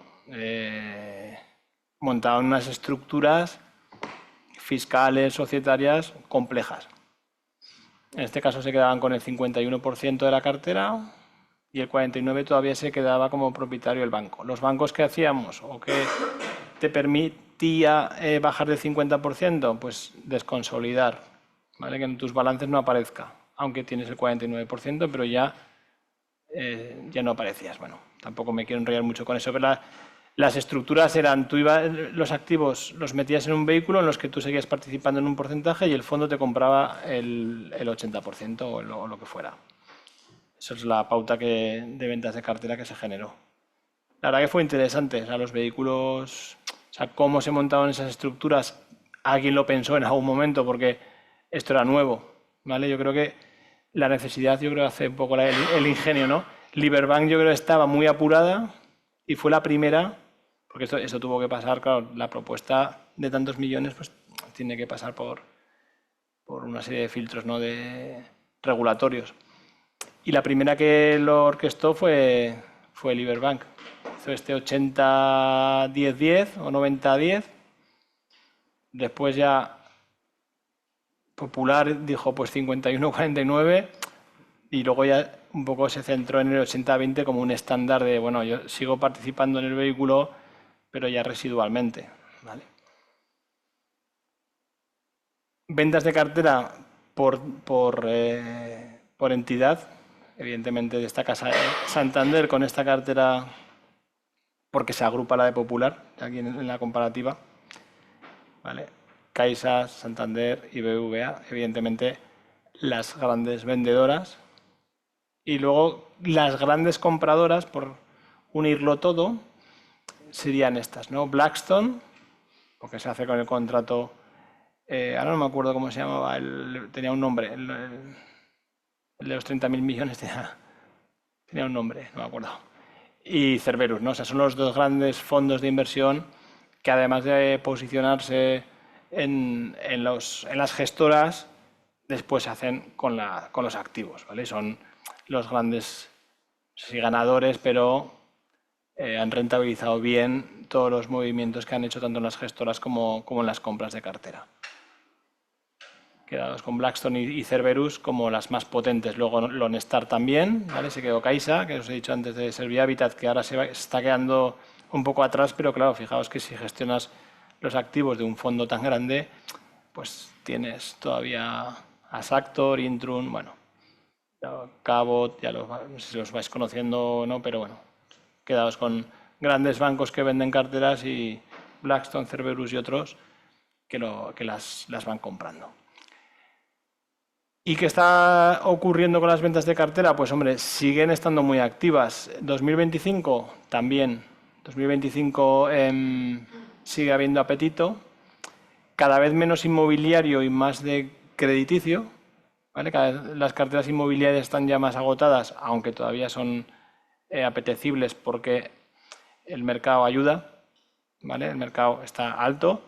montaban unas estructuras fiscales, societarias complejas. En este caso se quedaban con el 51% de la cartera y el 49% todavía se quedaba como propietario el banco. Los bancos que hacíamos o que te permitía bajar del 50%, pues desconsolidar, ¿vale? Que en tus balances no aparezca, aunque tienes el 49%, pero ya no aparecías. Bueno, tampoco me quiero enrollar mucho con eso, pero las estructuras eran, los activos los metías en un vehículo en los que tú seguías participando en un porcentaje y el fondo te compraba el 80% o lo que fuera. Esa es la pauta de ventas de cartera que se generó. La verdad que fue interesante, o sea, los vehículos, o sea, cómo se montaban esas estructuras, alguien lo pensó en algún momento porque esto era nuevo, ¿vale? Yo creo que la necesidad, hace un poco el ingenio, ¿no? Liberbank yo creo que estaba muy apurada y fue la primera, porque eso tuvo que pasar, claro, la propuesta de tantos millones pues tiene que pasar por una serie de filtros, ¿no? Regulatorios. Y la primera que lo orquestó fue Liberbank. Hizo este 80-10-10 o 90-10. Después ya Popular dijo pues 51-49 y luego ya un poco se centró en el 80-20 como un estándar de, bueno, yo sigo participando en el vehículo, pero ya residualmente, ¿vale? Ventas de cartera por entidad. Evidentemente destaca Santander con esta cartera porque se agrupa la de Popular, aquí en la comparativa, ¿vale? Caixa, Santander y BBVA, evidentemente las grandes vendedoras. Y luego las grandes compradoras, por unirlo todo, serían estas, ¿no? Blackstone, porque se hace con el contrato, ahora no me acuerdo cómo se llamaba, tenía un nombre, el de los 30.000 millones tenía un nombre, no me acuerdo. Y Cerberus, ¿no? O sea, son los dos grandes fondos de inversión que además de posicionarse en las gestoras, después se hacen con los activos, ¿vale? Son los grandes, no sé si ganadores, pero han rentabilizado bien todos los movimientos que han hecho tanto en las gestoras como en las compras de cartera. Quedados con Blackstone y Cerberus como las más potentes. Luego Lonestar también, ¿vale? Se quedó Caixa, que os he dicho antes de Servia Habitat, que ahora se está quedando un poco atrás, pero claro, fijaos que si gestionas los activos de un fondo tan grande, pues tienes todavía a Sactor, Intrum, bueno, Cabot, ya no sé si los vais conociendo o no, pero bueno, quedaos con grandes bancos que venden carteras y Blackstone, Cerberus y otros que las van comprando. ¿Y qué está ocurriendo con las ventas de cartera? Pues hombre, siguen estando muy activas. 2025 también. 2025 sigue habiendo apetito. Cada vez menos inmobiliario y más de crediticio, ¿vale? Cada vez las carteras inmobiliarias están ya más agotadas, aunque todavía son apetecibles porque el mercado ayuda, ¿vale? El mercado está alto,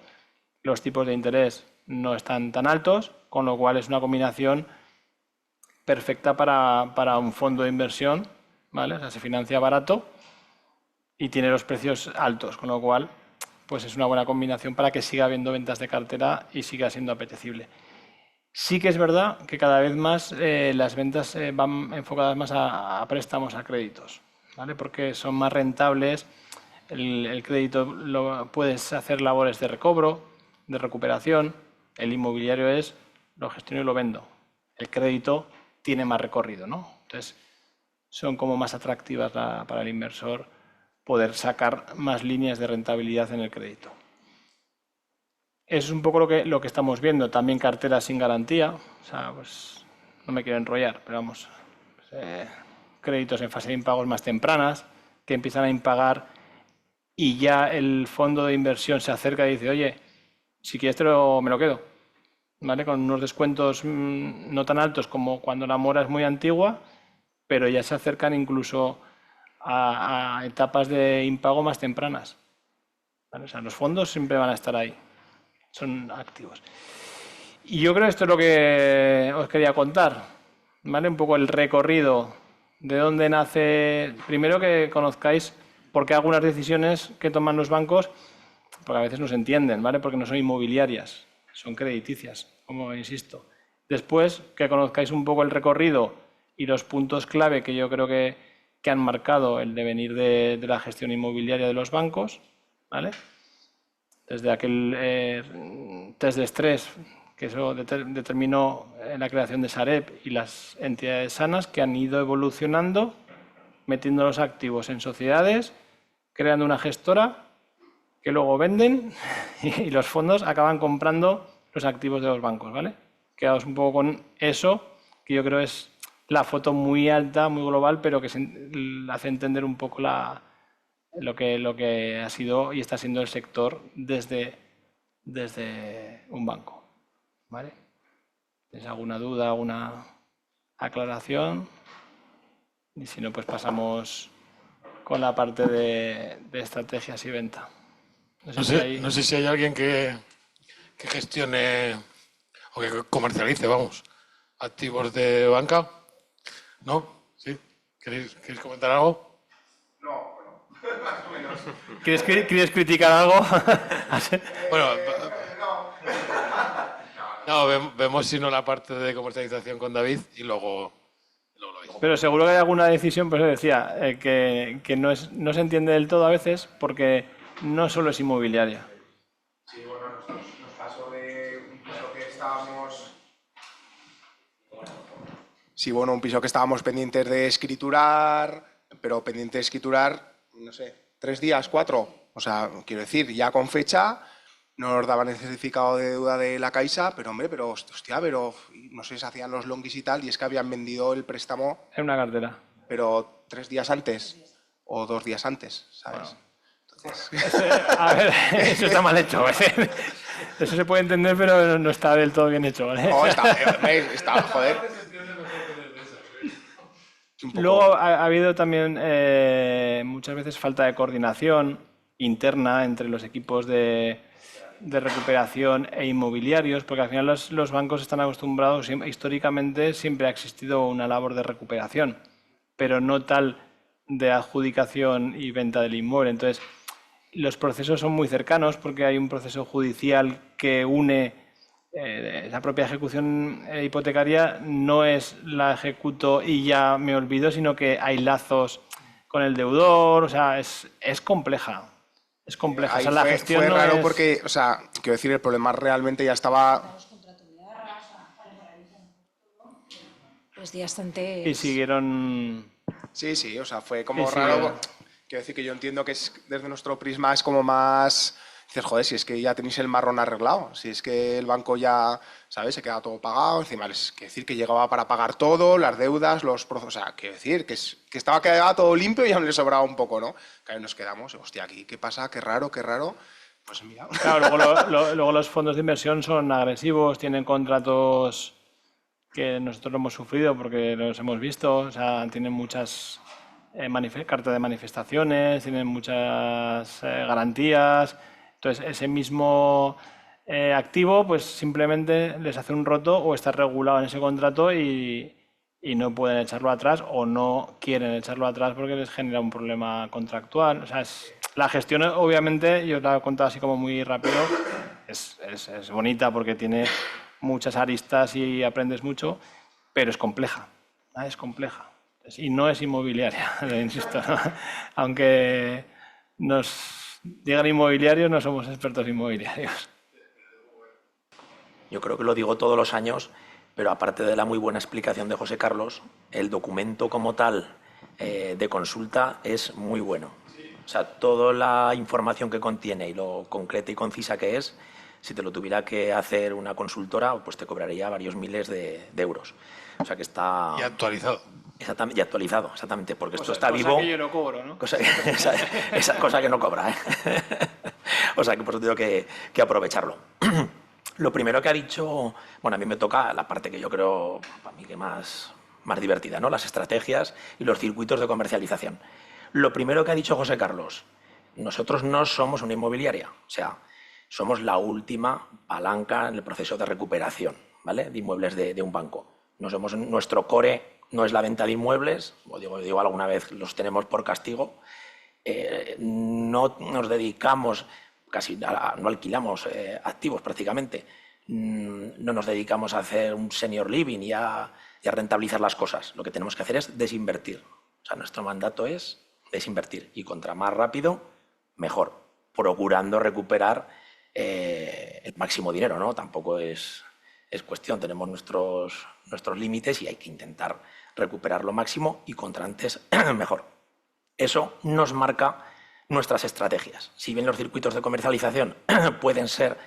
los tipos de interés no están tan altos, con lo cual es una combinación perfecta para un fondo de inversión, ¿vale? O sea, se financia barato y tiene los precios altos, con lo cual pues es una buena combinación para que siga habiendo ventas de cartera y siga siendo apetecible. Sí que es verdad que cada vez más las ventas van enfocadas más a préstamos, a créditos, ¿vale? Porque son más rentables. El crédito puedes hacer labores de recobro, de recuperación. El inmobiliario es lo gestiono y lo vendo. El crédito tiene más recorrido, ¿no? Entonces, son como más atractivas para el inversor poder sacar más líneas de rentabilidad en el crédito. Eso es un poco lo que estamos viendo. También carteras sin garantía. O sea, pues no me quiero enrollar, pero vamos. Créditos en fase de impagos más tempranas, que empiezan a impagar y ya el fondo de inversión se acerca y dice, oye, si quieres me lo quedo. ¿Vale? Con unos descuentos no tan altos como cuando la mora es muy antigua, pero ya se acercan incluso a etapas de impago más tempranas. ¿Vale? O sea, los fondos siempre van a estar ahí. Son activos. Y yo creo que esto es lo que os quería contar, ¿vale? Un poco el recorrido de dónde nace. Primero que conozcáis por qué algunas decisiones que toman los bancos, porque a veces no se entienden, ¿vale? Porque no son inmobiliarias, son crediticias, como insisto. Después que conozcáis un poco el recorrido y los puntos clave que yo creo que han marcado el devenir de la gestión inmobiliaria de los bancos, ¿vale? Desde aquel test de estrés, que eso determinó la creación de Sareb y las entidades sanas que han ido evolucionando, metiendo los activos en sociedades, creando una gestora que luego venden y los fondos acaban comprando los activos de los bancos, ¿vale? Quedaos un poco con eso, que yo creo es la foto muy alta, muy global, pero que hace entender un poco lo que ha sido y está siendo el sector desde un banco, ¿vale? ¿Tienes alguna duda, alguna aclaración? Y si no, pues pasamos con la parte de estrategias y venta. No sé si hay alguien que gestione o que comercialice, vamos, activos de banca. ¿No? ¿Sí? ¿Queréis comentar algo? No, más o menos. ¿Quieres criticar algo? Bueno, no, vemos si no la parte de comercialización con David y luego lo veis. Pero seguro que hay alguna decisión, pues decía, que no se entiende del todo a veces porque no solo es inmobiliaria. Sí, bueno, nos pasó de un piso que estábamos... Sí, bueno, un piso que estábamos pendientes de escriturar, pero pendiente de escriturar, no sé, 3 días, 4. O sea, quiero decir, ya con fecha, no nos daban el certificado de deuda de la Caixa, pero hombre, pero hostia, pero no sé, se hacían los longis y tal, y es que habían vendido el préstamo, En una cartera. pero 3 días antes o 2 días antes, ¿sabes? A ver, eso está mal hecho. Eso se puede entender, pero no está del todo bien hecho, ¿vale? No, está, joder. Luego ha habido también muchas veces falta de coordinación interna entre los equipos de recuperación e inmobiliarios, porque al final los bancos están acostumbrados, históricamente siempre ha existido una labor de recuperación, pero no tal de adjudicación y venta del inmueble. Entonces, los procesos son muy cercanos porque hay un proceso judicial que une la propia ejecución hipotecaria. No es la ejecuto y ya me olvido, sino que hay lazos con el deudor. O sea, es compleja. Es compleja. O sea, la gestión fue no raro es... porque, o sea, quiero decir, el problema realmente ya estaba... Pues bastante... Y siguieron... Sí, o sea, fue como raro. Quiero decir que yo entiendo que desde nuestro prisma es como más... Dices, joder, si es que ya tenéis el marrón arreglado, si es que el banco ya, ¿sabes? Se queda todo pagado, encima es que decir que llegaba para pagar todo, las deudas, los procesos, o sea, quiero decir que estaba quedado todo limpio y aún le sobraba un poco, ¿no? Que ahí nos quedamos, hostia, aquí, ¿qué pasa? Qué raro, pues mira. Claro, luego los fondos de inversión son agresivos, tienen contratos que nosotros lo hemos sufrido porque los hemos visto, o sea, tienen muchas cartas de manifestaciones, tienen muchas garantías. Entonces, ese mismo activo, pues simplemente les hace un roto o está regulado en ese contrato y no pueden echarlo atrás o no quieren echarlo atrás porque les genera un problema contractual. O sea, la gestión, obviamente, yo la he contado así como muy rápido, es bonita porque tiene muchas aristas y aprendes mucho, pero es compleja, ¿no? Es compleja. Y no es inmobiliaria, insisto, ¿no? Aunque nos digan inmobiliarios, no somos expertos inmobiliarios. Yo creo que lo digo todos los años, pero aparte de la muy buena explicación de José Carlos, el documento como tal de consulta es muy bueno. O sea, toda la información que contiene y lo concreta y concisa que es, si te lo tuviera que hacer una consultora, pues te cobraría varios miles de euros. O sea que está... Y actualizado. Exactamente, y actualizado, exactamente, porque esto está cosa vivo. Que yo no cobro, ¿no? Esa cosa que no cobra, ¿eh? O sea que por eso tengo que aprovecharlo. Lo primero que ha dicho, bueno, a mí me toca la parte que yo creo, para mí que más divertida, ¿no? Las estrategias y los circuitos de comercialización. Lo primero que ha dicho José Carlos, nosotros no somos una inmobiliaria, o sea, somos la última palanca en el proceso de recuperación, ¿vale? De inmuebles de un banco. No somos, nuestro core no es la venta de inmuebles, o digo alguna vez los tenemos por castigo, no nos dedicamos, casi no alquilamos activos prácticamente, no nos dedicamos a hacer un senior living y a rentabilizar las cosas. Lo que tenemos que hacer es desinvertir. O sea, nuestro mandato es desinvertir y contra más rápido, mejor, procurando recuperar el máximo dinero, ¿no? Tampoco es cuestión, tenemos nuestros límites y hay que intentar recuperar lo máximo y contra antes mejor. Eso nos marca nuestras estrategias. Si bien los circuitos de comercialización pueden ser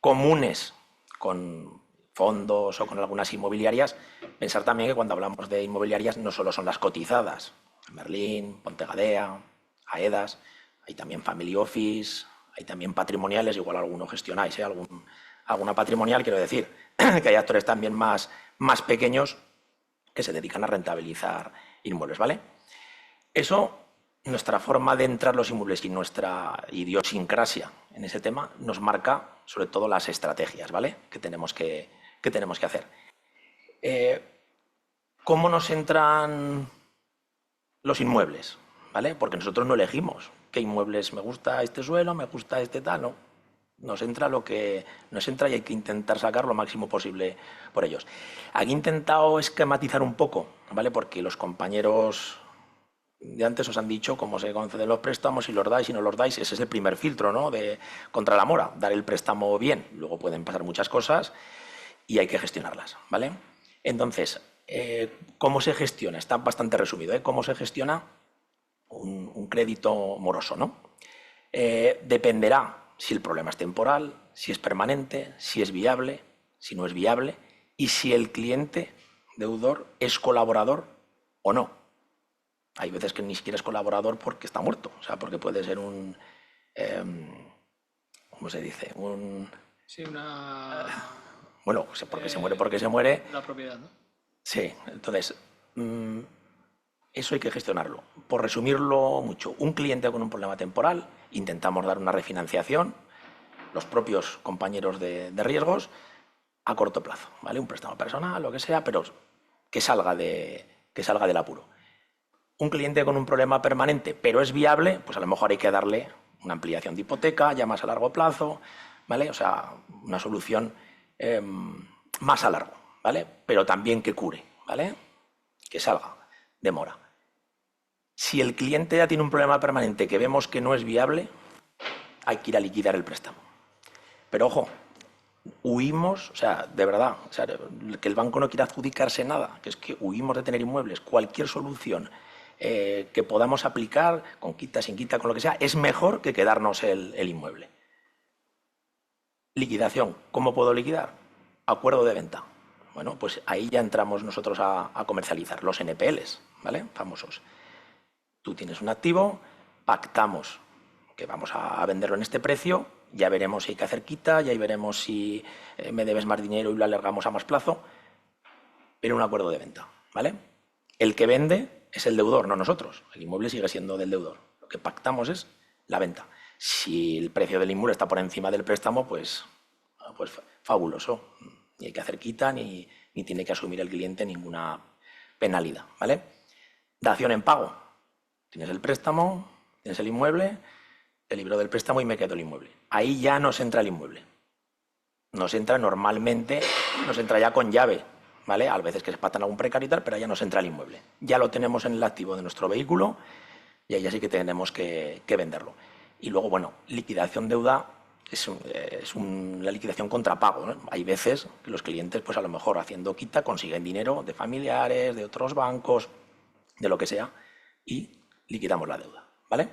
comunes con fondos o con algunas inmobiliarias, pensar también que cuando hablamos de inmobiliarias no solo son las cotizadas, Merlin, Ponte Gadea, Aedas, hay también family office, hay también patrimoniales, igual alguno gestionáis, alguna patrimonial, quiero decir, que hay actores también más pequeños que se dedican a rentabilizar inmuebles, ¿vale? Eso, nuestra forma de entrar los inmuebles y nuestra idiosincrasia en ese tema nos marca sobre todo las estrategias, ¿vale? Que tenemos que hacer. ¿Cómo nos entran los inmuebles? ¿Vale? Porque nosotros no elegimos qué inmuebles me gusta este suelo, me gusta este tal, no. Nos entra lo que nos entra y hay que intentar sacar lo máximo posible por ellos. Aquí he intentado esquematizar un poco, ¿vale? Porque los compañeros de antes os han dicho cómo se conceden los préstamos, si los dais, si no los dais. Ese es el primer filtro, ¿no? Contra la mora, dar el préstamo bien. Luego pueden pasar muchas cosas y hay que gestionarlas, ¿vale? Entonces, ¿cómo se gestiona? Está bastante resumido, ¿eh? ¿Cómo se gestiona un crédito moroso, ¿no? Dependerá si el problema es temporal, si es permanente, si es viable, si no es viable y si el cliente deudor es colaborador o no. Hay veces que ni siquiera es colaborador porque está muerto, o sea, porque puede ser un... ¿cómo se dice? Sí, una... Bueno, porque se muere. Una propiedad, ¿no? Sí, entonces, eso hay que gestionarlo. Por resumirlo mucho, un cliente con un problema temporal, intentamos dar una refinanciación, los propios compañeros de riesgos, a corto plazo, ¿vale? Un préstamo personal, lo que sea, pero que salga del apuro. Un cliente con un problema permanente, pero es viable, pues a lo mejor hay que darle una ampliación de hipoteca, ya más a largo plazo, ¿vale? O sea, una solución más a largo, ¿vale? Pero también que cure, ¿vale? Que salga de mora. Si el cliente ya tiene un problema permanente que vemos que no es viable, hay que ir a liquidar el préstamo. Pero ojo, huimos, o sea, de verdad, o sea, que el banco no quiera adjudicarse nada, que es que huimos de tener inmuebles. Cualquier solución que podamos aplicar, con quita, sin quita, con lo que sea, es mejor que quedarnos el inmueble. Liquidación. ¿Cómo puedo liquidar? Acuerdo de venta. Bueno, pues ahí ya entramos nosotros a comercializar los NPLs, ¿vale? Famosos. Tú tienes un activo, pactamos que vamos a venderlo en este precio, ya veremos si hay que hacer quita, ya veremos si me debes más dinero y lo alargamos a más plazo, pero un acuerdo de venta, ¿vale? El que vende es el deudor, no nosotros. El inmueble sigue siendo del deudor. Lo que pactamos es la venta. Si el precio del inmueble está por encima del préstamo, pues fabuloso. Ni hay que hacer quita ni tiene que asumir el cliente ninguna penalidad, ¿vale? Dación en pago. Tienes el préstamo, tienes el inmueble, te libro del préstamo y me quedo el inmueble. Ahí ya nos entra el inmueble, nos entra normalmente, nos entra ya con llave, ¿vale? A veces que se patan algún precario y tal, pero ya nos entra el inmueble. Ya lo tenemos en el activo de nuestro vehículo y ahí ya sí que tenemos que venderlo. Y luego, bueno, liquidación deuda es la liquidación contra pago, ¿no? Hay veces que los clientes, pues a lo mejor haciendo quita, consiguen dinero de familiares, de otros bancos, de lo que sea, y liquidamos la deuda, ¿vale?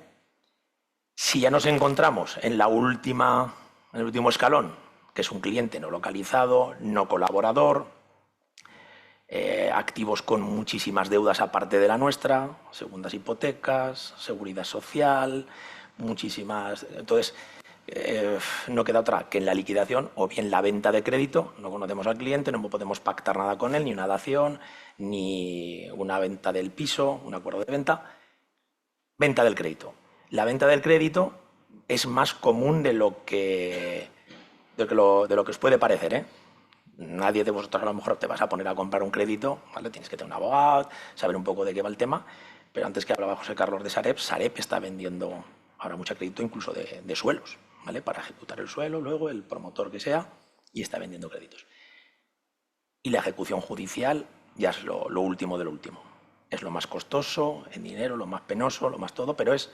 Si ya nos encontramos en el último escalón, que es un cliente no localizado, no colaborador, activos con muchísimas deudas aparte de la nuestra, segundas hipotecas, seguridad social, muchísimas. Entonces, no queda otra que en la liquidación o bien la venta de crédito, no conocemos al cliente, no podemos pactar nada con él, ni una dación, ni una venta del piso, un acuerdo de venta. Venta del crédito. La venta del crédito es más común de lo que os puede parecer, ¿eh? Nadie de vosotros a lo mejor te vas a poner a comprar un crédito, ¿vale? Tienes que tener un abogado, saber un poco de qué va el tema, pero antes que hablaba José Carlos de Sareb, Sareb está vendiendo ahora mucho crédito incluso de suelos, ¿vale? Para ejecutar el suelo, luego el promotor que sea, y está vendiendo créditos. Y la ejecución judicial ya es lo último de lo último. Es lo más costoso en dinero, lo más penoso, lo más todo, pero es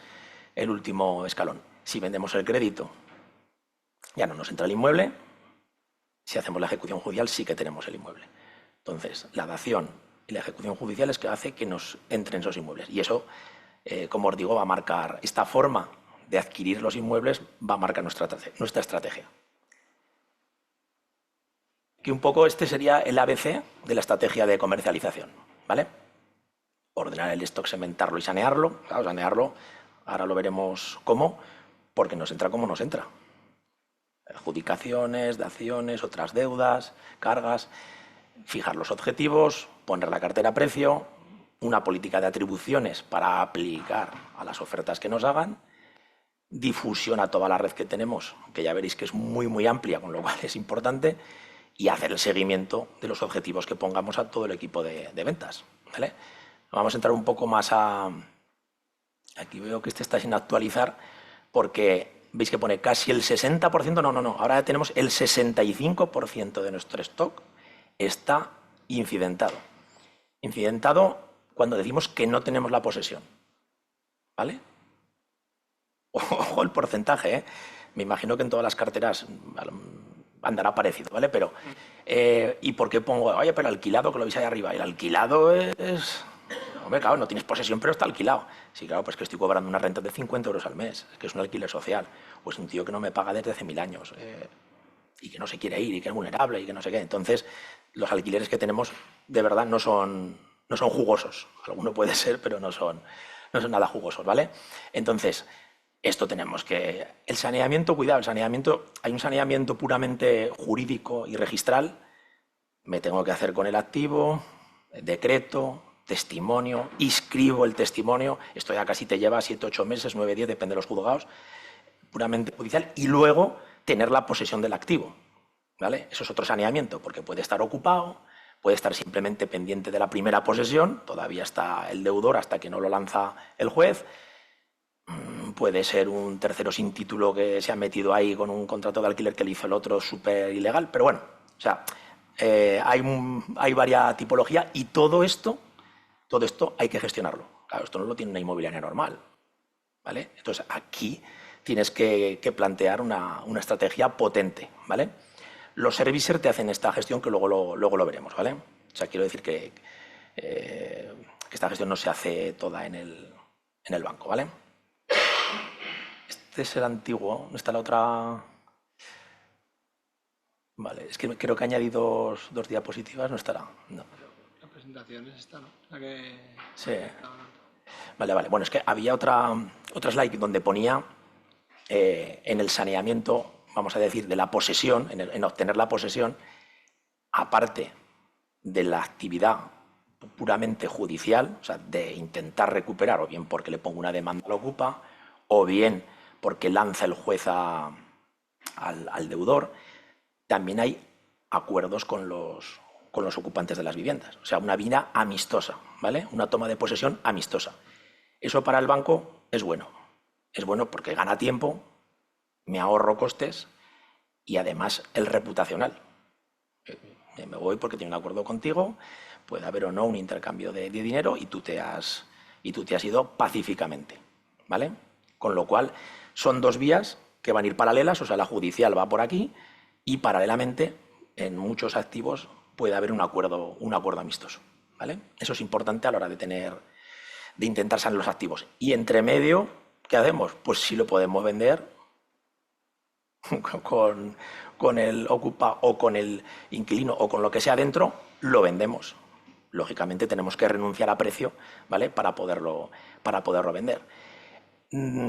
el último escalón. Si vendemos el crédito, ya no nos entra el inmueble. Si hacemos la ejecución judicial, sí que tenemos el inmueble. Entonces, la dación y la ejecución judicial es que hace que nos entren esos inmuebles. Y eso, como os digo, va a marcar esta forma de adquirir los inmuebles, va a marcar nuestra estrategia. Que un poco este sería el ABC de la estrategia de comercialización, ¿vale? Ordenar el stock, segmentarlo y sanearlo. Claro, sanearlo, ahora lo veremos cómo, porque nos entra como nos entra. Adjudicaciones, daciones, otras deudas, cargas, fijar los objetivos, poner la cartera a precio, una política de atribuciones para aplicar a las ofertas que nos hagan, difusión a toda la red que tenemos, que ya veréis que es muy, muy amplia, con lo cual es importante, y hacer el seguimiento de los objetivos que pongamos a todo el equipo de ventas, ¿vale? Vamos a entrar un poco más a... Aquí veo que este está sin actualizar porque... Veis que pone casi el 60%, no, ahora ya tenemos el 65% de nuestro stock está incidentado. Incidentado cuando decimos que no tenemos la posesión, ¿vale? Ojo el porcentaje, ¿eh? Me imagino que en todas las carteras andará parecido, ¿vale? Pero, ¿y por qué pongo, oye, pero alquilado, que lo veis ahí arriba? El alquilado es... Hombre, claro, no tienes posesión, pero está alquilado. Sí, claro, pues que estoy cobrando una renta de 50 euros al mes, que es un alquiler social. O es un tío que no me paga desde hace 1000 años y que no se quiere ir y que es vulnerable y que no sé qué. Entonces, los alquileres que tenemos de verdad no son jugosos. Alguno puede ser, pero no son nada jugosos, ¿vale? Entonces, esto tenemos que... El saneamiento, cuidado, hay un saneamiento puramente jurídico y registral. Me tengo que hacer con el activo, decreto, testimonio, inscribo el testimonio, esto ya casi te lleva 7, 8 meses, 9, 10, depende de los juzgados, puramente judicial, y luego tener la posesión del activo, ¿vale? Eso es otro saneamiento, porque puede estar ocupado, puede estar simplemente pendiente de la primera posesión, todavía está el deudor hasta que no lo lanza el juez, puede ser un tercero sin título que se ha metido ahí con un contrato de alquiler que le hizo el otro súper ilegal, pero bueno, o sea, hay varias tipologías y todo esto hay que gestionarlo. Claro, esto no lo tiene una inmobiliaria normal, ¿vale? Entonces, aquí tienes que plantear una estrategia potente, ¿vale? Los servicers te hacen esta gestión que luego lo veremos, ¿vale? O sea, quiero decir que esta gestión no se hace toda en el banco, ¿vale? Este es el antiguo, ¿dónde está la otra? Vale, es que creo que añadí dos diapositivas, no estará. No. La presentación es esta, ¿no? La que... Sí. Vale. Bueno, es que había otra slide donde ponía en el saneamiento, vamos a decir, de la posesión, en obtener la posesión, aparte de la actividad puramente judicial, o sea, de intentar recuperar, o bien porque le pongo una demanda al ocupa, o bien porque lanza el juez al deudor, también hay acuerdos con los ocupantes de las viviendas. O sea, una vida amistosa, ¿vale? Una toma de posesión amistosa. Eso para el banco es bueno. Es bueno porque gana tiempo, me ahorro costes y además el reputacional. Me voy porque tengo un acuerdo contigo, puede haber o no un intercambio de dinero y tú te has ido pacíficamente, ¿vale? Con lo cual son dos vías que van a ir paralelas, o sea, la judicial va por aquí y paralelamente en muchos activos puede haber un acuerdo amistoso, ¿vale? Eso es importante a la hora de intentar salir los activos. Y entre medio, ¿qué hacemos? Pues si lo podemos vender con el ocupa o con el inquilino o con lo que sea dentro, lo vendemos. Lógicamente tenemos que renunciar a precio, ¿vale? Para poderlo vender.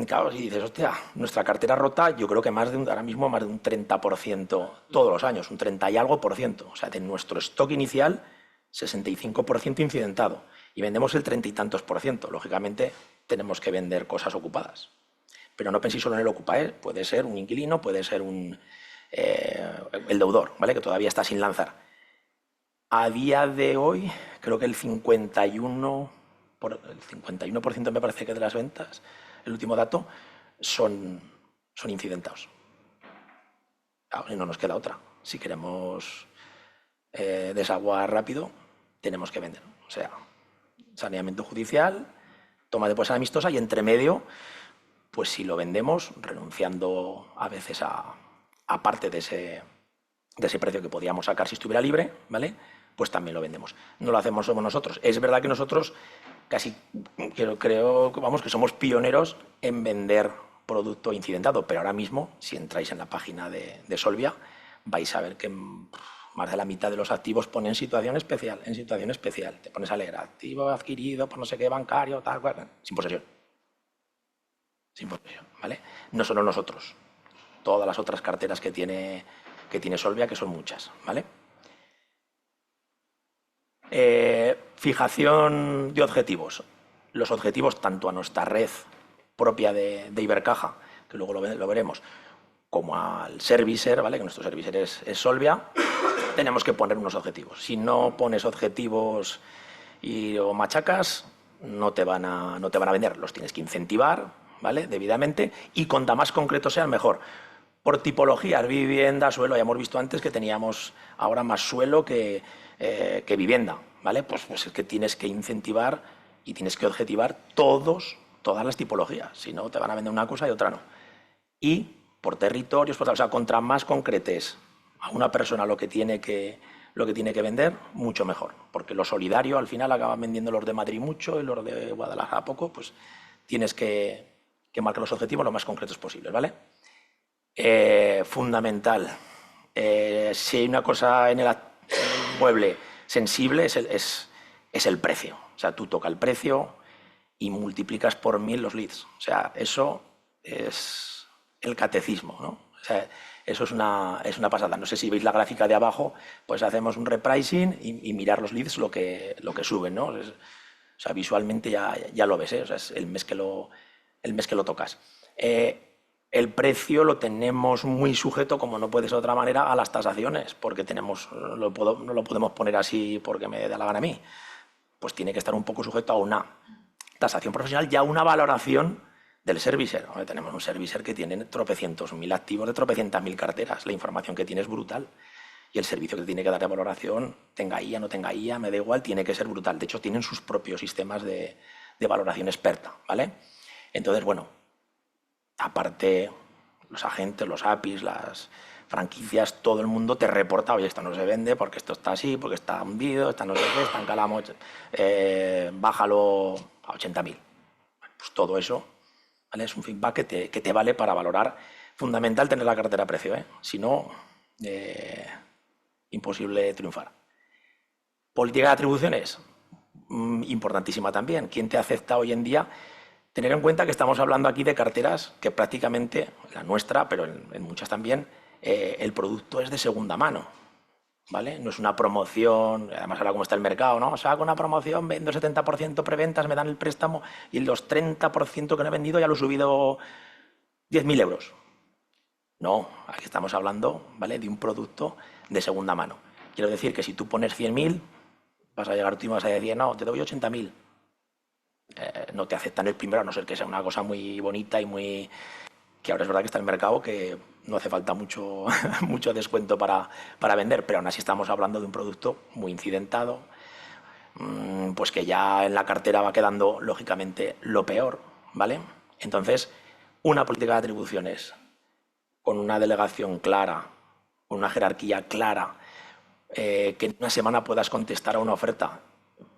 Claro, si dices, hostia, nuestra cartera rota, yo creo que ahora mismo más de un 30% todos los años, un 30 y algo por ciento. O sea, de nuestro stock inicial, 65% incidentado. Y vendemos el 30 y tantos por ciento. Lógicamente tenemos que vender cosas ocupadas. Pero no penséis solo en el ocupa, puede ser un inquilino, puede ser el deudor, ¿vale? Que todavía está sin lanzar. A día de hoy, creo que el 51% me parece que de las ventas, el último dato, son incidentados. Claro, y no nos queda otra. Si queremos desaguar rápido, tenemos que vender. O sea, saneamiento judicial, toma de posesión amistosa y entre medio, pues si lo vendemos, renunciando a veces a parte de ese precio que podíamos sacar si estuviera libre, ¿vale? Pues también lo vendemos. No lo hacemos somos nosotros. Es verdad que nosotros casi creo que somos pioneros en vender producto incidentado, pero ahora mismo, si entráis en la página de Solvia, vais a ver que más de la mitad de los activos ponen situación especial. Te pones a leer activo adquirido por no sé qué bancario, tal, cual, sin posesión. ¿Vale? No solo nosotros, todas las otras carteras que tiene Solvia, que son muchas, ¿vale? Fijación de objetivos. Los objetivos tanto a nuestra red propia de Ibercaja, que luego lo veremos, como al servicer, ¿vale? Que nuestro servicer es Solvia, tenemos que poner unos objetivos. Si no pones objetivos o machacas, no te van a vender. Los tienes que incentivar, ¿vale? Debidamente, y cuanta más concreto sean, mejor. Por tipologías, vivienda, suelo, ya hemos visto antes que teníamos ahora más suelo que vivienda, ¿vale? Pues es que tienes que incentivar y tienes que objetivar todas las tipologías, si no te van a vender una cosa y otra no. Y por territorios, o sea, contra más concretes a una persona lo que tiene que vender, mucho mejor, porque lo solidario al final acaban vendiendo los de Madrid mucho y los de Guadalajara poco, pues tienes que marcar los objetivos lo más concretos posibles, ¿vale? Fundamental. Si hay una cosa en el mueble sensible es el precio. O sea, tú tocas el precio y multiplicas por 1000 los leads. O sea, eso es el catecismo, ¿no? O sea, eso es una pasada. No sé si veis la gráfica de abajo, pues hacemos un repricing y mirar los leads lo que suben, ¿no? O sea, visualmente ya lo ves, ¿eh? O sea, es el mes que lo tocas. El precio lo tenemos muy sujeto, como no puede ser de otra manera, a las tasaciones, porque no lo podemos poner así porque me da la gana a mí. Pues tiene que estar un poco sujeto a una tasación profesional y a una valoración del servicer. Tenemos un servicer que tiene tropecientos mil activos de tropecientas mil carteras. La información que tiene es brutal. Y el servicio que tiene que dar de valoración, tenga IA, no tenga IA, me da igual, tiene que ser brutal. De hecho, tienen sus propios sistemas de valoración experta, ¿vale? Entonces, bueno, aparte, los agentes, los APIs, las franquicias, todo el mundo te reporta, oye, esto no se vende porque esto está así, porque está hundido, está no sé qué, está en Calamo, bájalo a 80.000. Pues todo eso, ¿vale? Es un feedback que te vale para valorar. Fundamental tener la cartera a precio, ¿eh? Si no, imposible triunfar. Política de atribuciones, importantísima también. ¿Quién te acepta hoy en día? Tener en cuenta que estamos hablando aquí de carteras que prácticamente, la nuestra, pero en muchas también, el producto es de segunda mano, ¿vale? No es una promoción, además ahora cómo está el mercado, ¿no? O sea, hago una promoción, vendo 70% preventas, me dan el préstamo y los 30% que no he vendido ya lo he subido 10.000 euros. No, aquí estamos hablando, ¿vale?, de un producto de segunda mano. Quiero decir que si tú pones 100.000, vas a llegar tú y vas a decir, no, te doy 80.000. No te aceptan el primero, a no ser que sea una cosa muy bonita y muy... que ahora es verdad que está en el mercado que no hace falta mucho, mucho descuento para vender, pero aún así estamos hablando de un producto muy incidentado, pues que ya en la cartera va quedando, lógicamente, lo peor, ¿vale? Entonces, una política de atribuciones con una delegación clara, con una jerarquía clara, que en una semana puedas contestar a una oferta.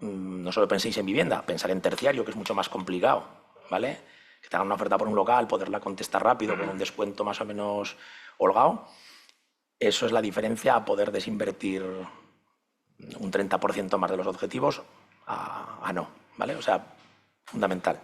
No solo penséis en vivienda, pensar en terciario, que es mucho más complicado, ¿vale? Que te hagan una oferta por un local, poderla contestar rápido, con un descuento más o menos holgado. Eso es la diferencia a poder desinvertir un 30% más de los objetivos a no, ¿vale? O sea, fundamental.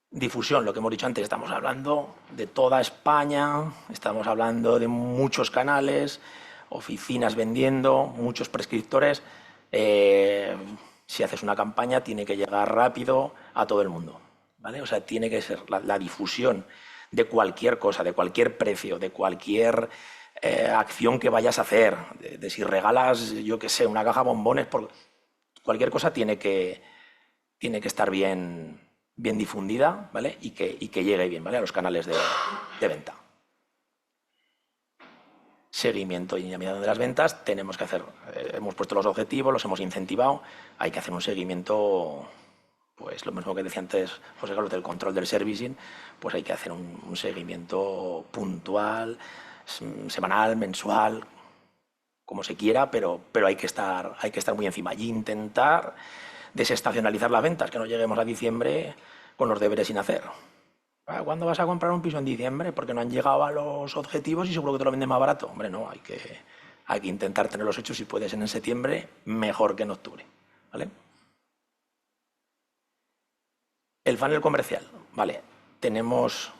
Difusión, lo que hemos dicho antes, estamos hablando de toda España, estamos hablando de muchos canales, oficinas vendiendo, muchos prescriptores. Si haces una campaña tiene que llegar rápido a todo el mundo, ¿vale? O sea, tiene que ser la difusión de cualquier cosa, de cualquier precio, de cualquier acción que vayas a hacer, de si regalas, yo qué sé, una caja de bombones, por cualquier cosa tiene que estar bien difundida, ¿vale? Y que llegue bien, ¿vale? A los canales de venta. Seguimiento y lineamiento de las ventas, tenemos que hacer, hemos puesto los objetivos, los hemos incentivado, hay que hacer un seguimiento, pues lo mismo que decía antes José Carlos del control del servicing, pues hay que hacer un seguimiento puntual, semanal, mensual, como se quiera, pero hay que estar muy encima y intentar desestacionalizar las ventas, que no lleguemos a diciembre con los deberes sin hacer. ¿Cuándo vas a comprar un piso? En diciembre, porque no han llegado a los objetivos y seguro que te lo venden más barato. Hombre, no, hay que intentar tener los hechos, si puedes, en septiembre, mejor que en octubre, ¿vale? El funnel comercial, ¿vale? Tenemos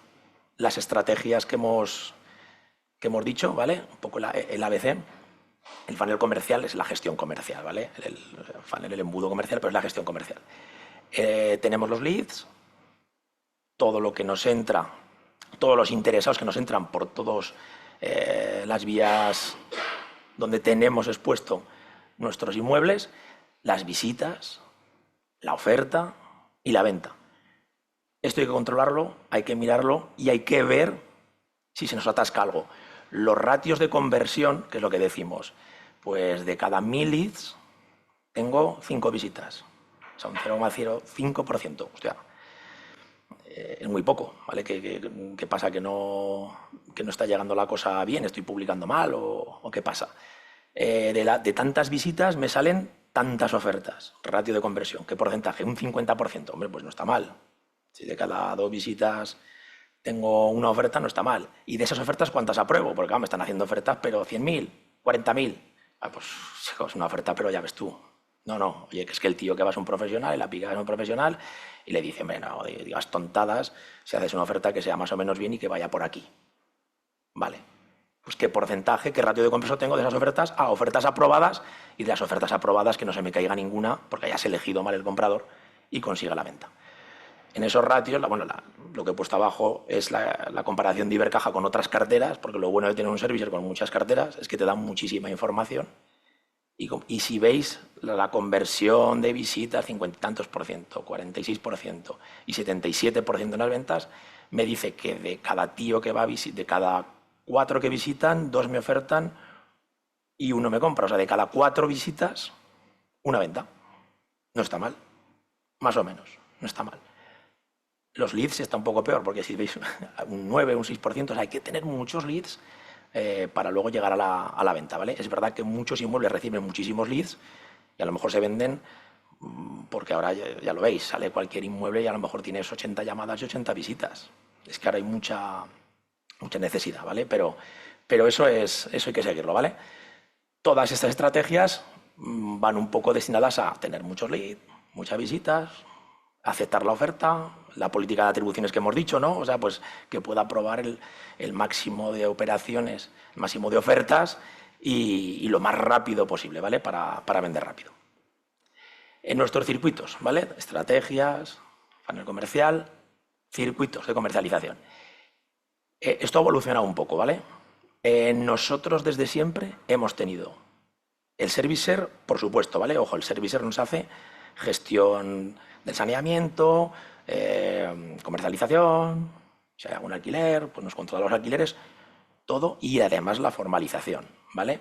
las estrategias que hemos dicho, ¿vale? Un poco el ABC. El funnel comercial es la gestión comercial, ¿vale? El funnel, el embudo comercial, pero es la gestión comercial. Tenemos los leads, todo lo que nos entra, todos los interesados que nos entran por todas las vías donde tenemos expuesto nuestros inmuebles, las visitas, la oferta y la venta. Esto hay que controlarlo, hay que mirarlo y hay que ver si se nos atasca algo. Los ratios de conversión, que es lo que decimos, pues de cada 1000 leads tengo 5 visitas, o sea, un 0,05%. Hostia, es muy poco, ¿vale? ¿Qué pasa? ¿Que no está llegando la cosa bien? ¿Estoy publicando mal o qué pasa? De tantas visitas me salen tantas ofertas, ratio de conversión. ¿Qué porcentaje? Un 50%. Hombre, pues no está mal. Si de cada 2 visitas tengo una oferta, no está mal. ¿Y de esas ofertas cuántas apruebo? Porque claro, me están haciendo ofertas, pero 100.000, 40.000. Pues es una oferta, pero ya ves tú. No, oye, que es que el tío que va es un profesional y la pica es un profesional y le dice, hombre, no digas tontadas, si haces una oferta que sea más o menos bien y que vaya por aquí. Vale, pues qué porcentaje, qué ratio de conversión tengo de esas ofertas a ofertas aprobadas y de las ofertas aprobadas que no se me caiga ninguna porque hayas elegido mal el comprador y consiga la venta. En esos ratios, lo que he puesto abajo es la comparación de Ibercaja con otras carteras, porque lo bueno de tener un servicio con muchas carteras es que te dan muchísima información. Y si veis la conversión de visitas, 50 y tantos %, 46% y 77% en las ventas, me dice que de cada tío que va a visitar, de cada 4 que visitan, 2 me ofertan y 1 me compra. O sea, de cada 4 visitas, 1 venta. No está mal, más o menos, no está mal. Los leads está un poco peor, porque si veis un 9, un 6%, o sea, hay que tener muchos leads para luego llegar a la venta, ¿vale? Es verdad que muchos inmuebles reciben muchísimos leads y a lo mejor se venden porque ahora ya lo veis, sale cualquier inmueble y a lo mejor tienes 80 llamadas y 80 visitas. Es que ahora hay mucha necesidad, ¿vale? Pero eso hay que seguirlo, ¿vale? Todas estas estrategias van un poco destinadas a tener muchos leads, muchas visitas, aceptar la oferta, la política de atribuciones que hemos dicho, ¿no? O sea, pues que pueda aprobar el máximo de operaciones, el máximo de ofertas y lo más rápido posible, ¿vale? Para vender rápido. En nuestros circuitos, ¿vale? Estrategias, funnel comercial, circuitos de comercialización. Esto ha evolucionado un poco, ¿vale? Nosotros desde siempre hemos tenido el servicer, por supuesto, ¿vale? Ojo, el servicer nos hace gestión del saneamiento, comercialización, Si hay algún alquiler, pues nos controla los alquileres, todo, y además la formalización, ¿vale?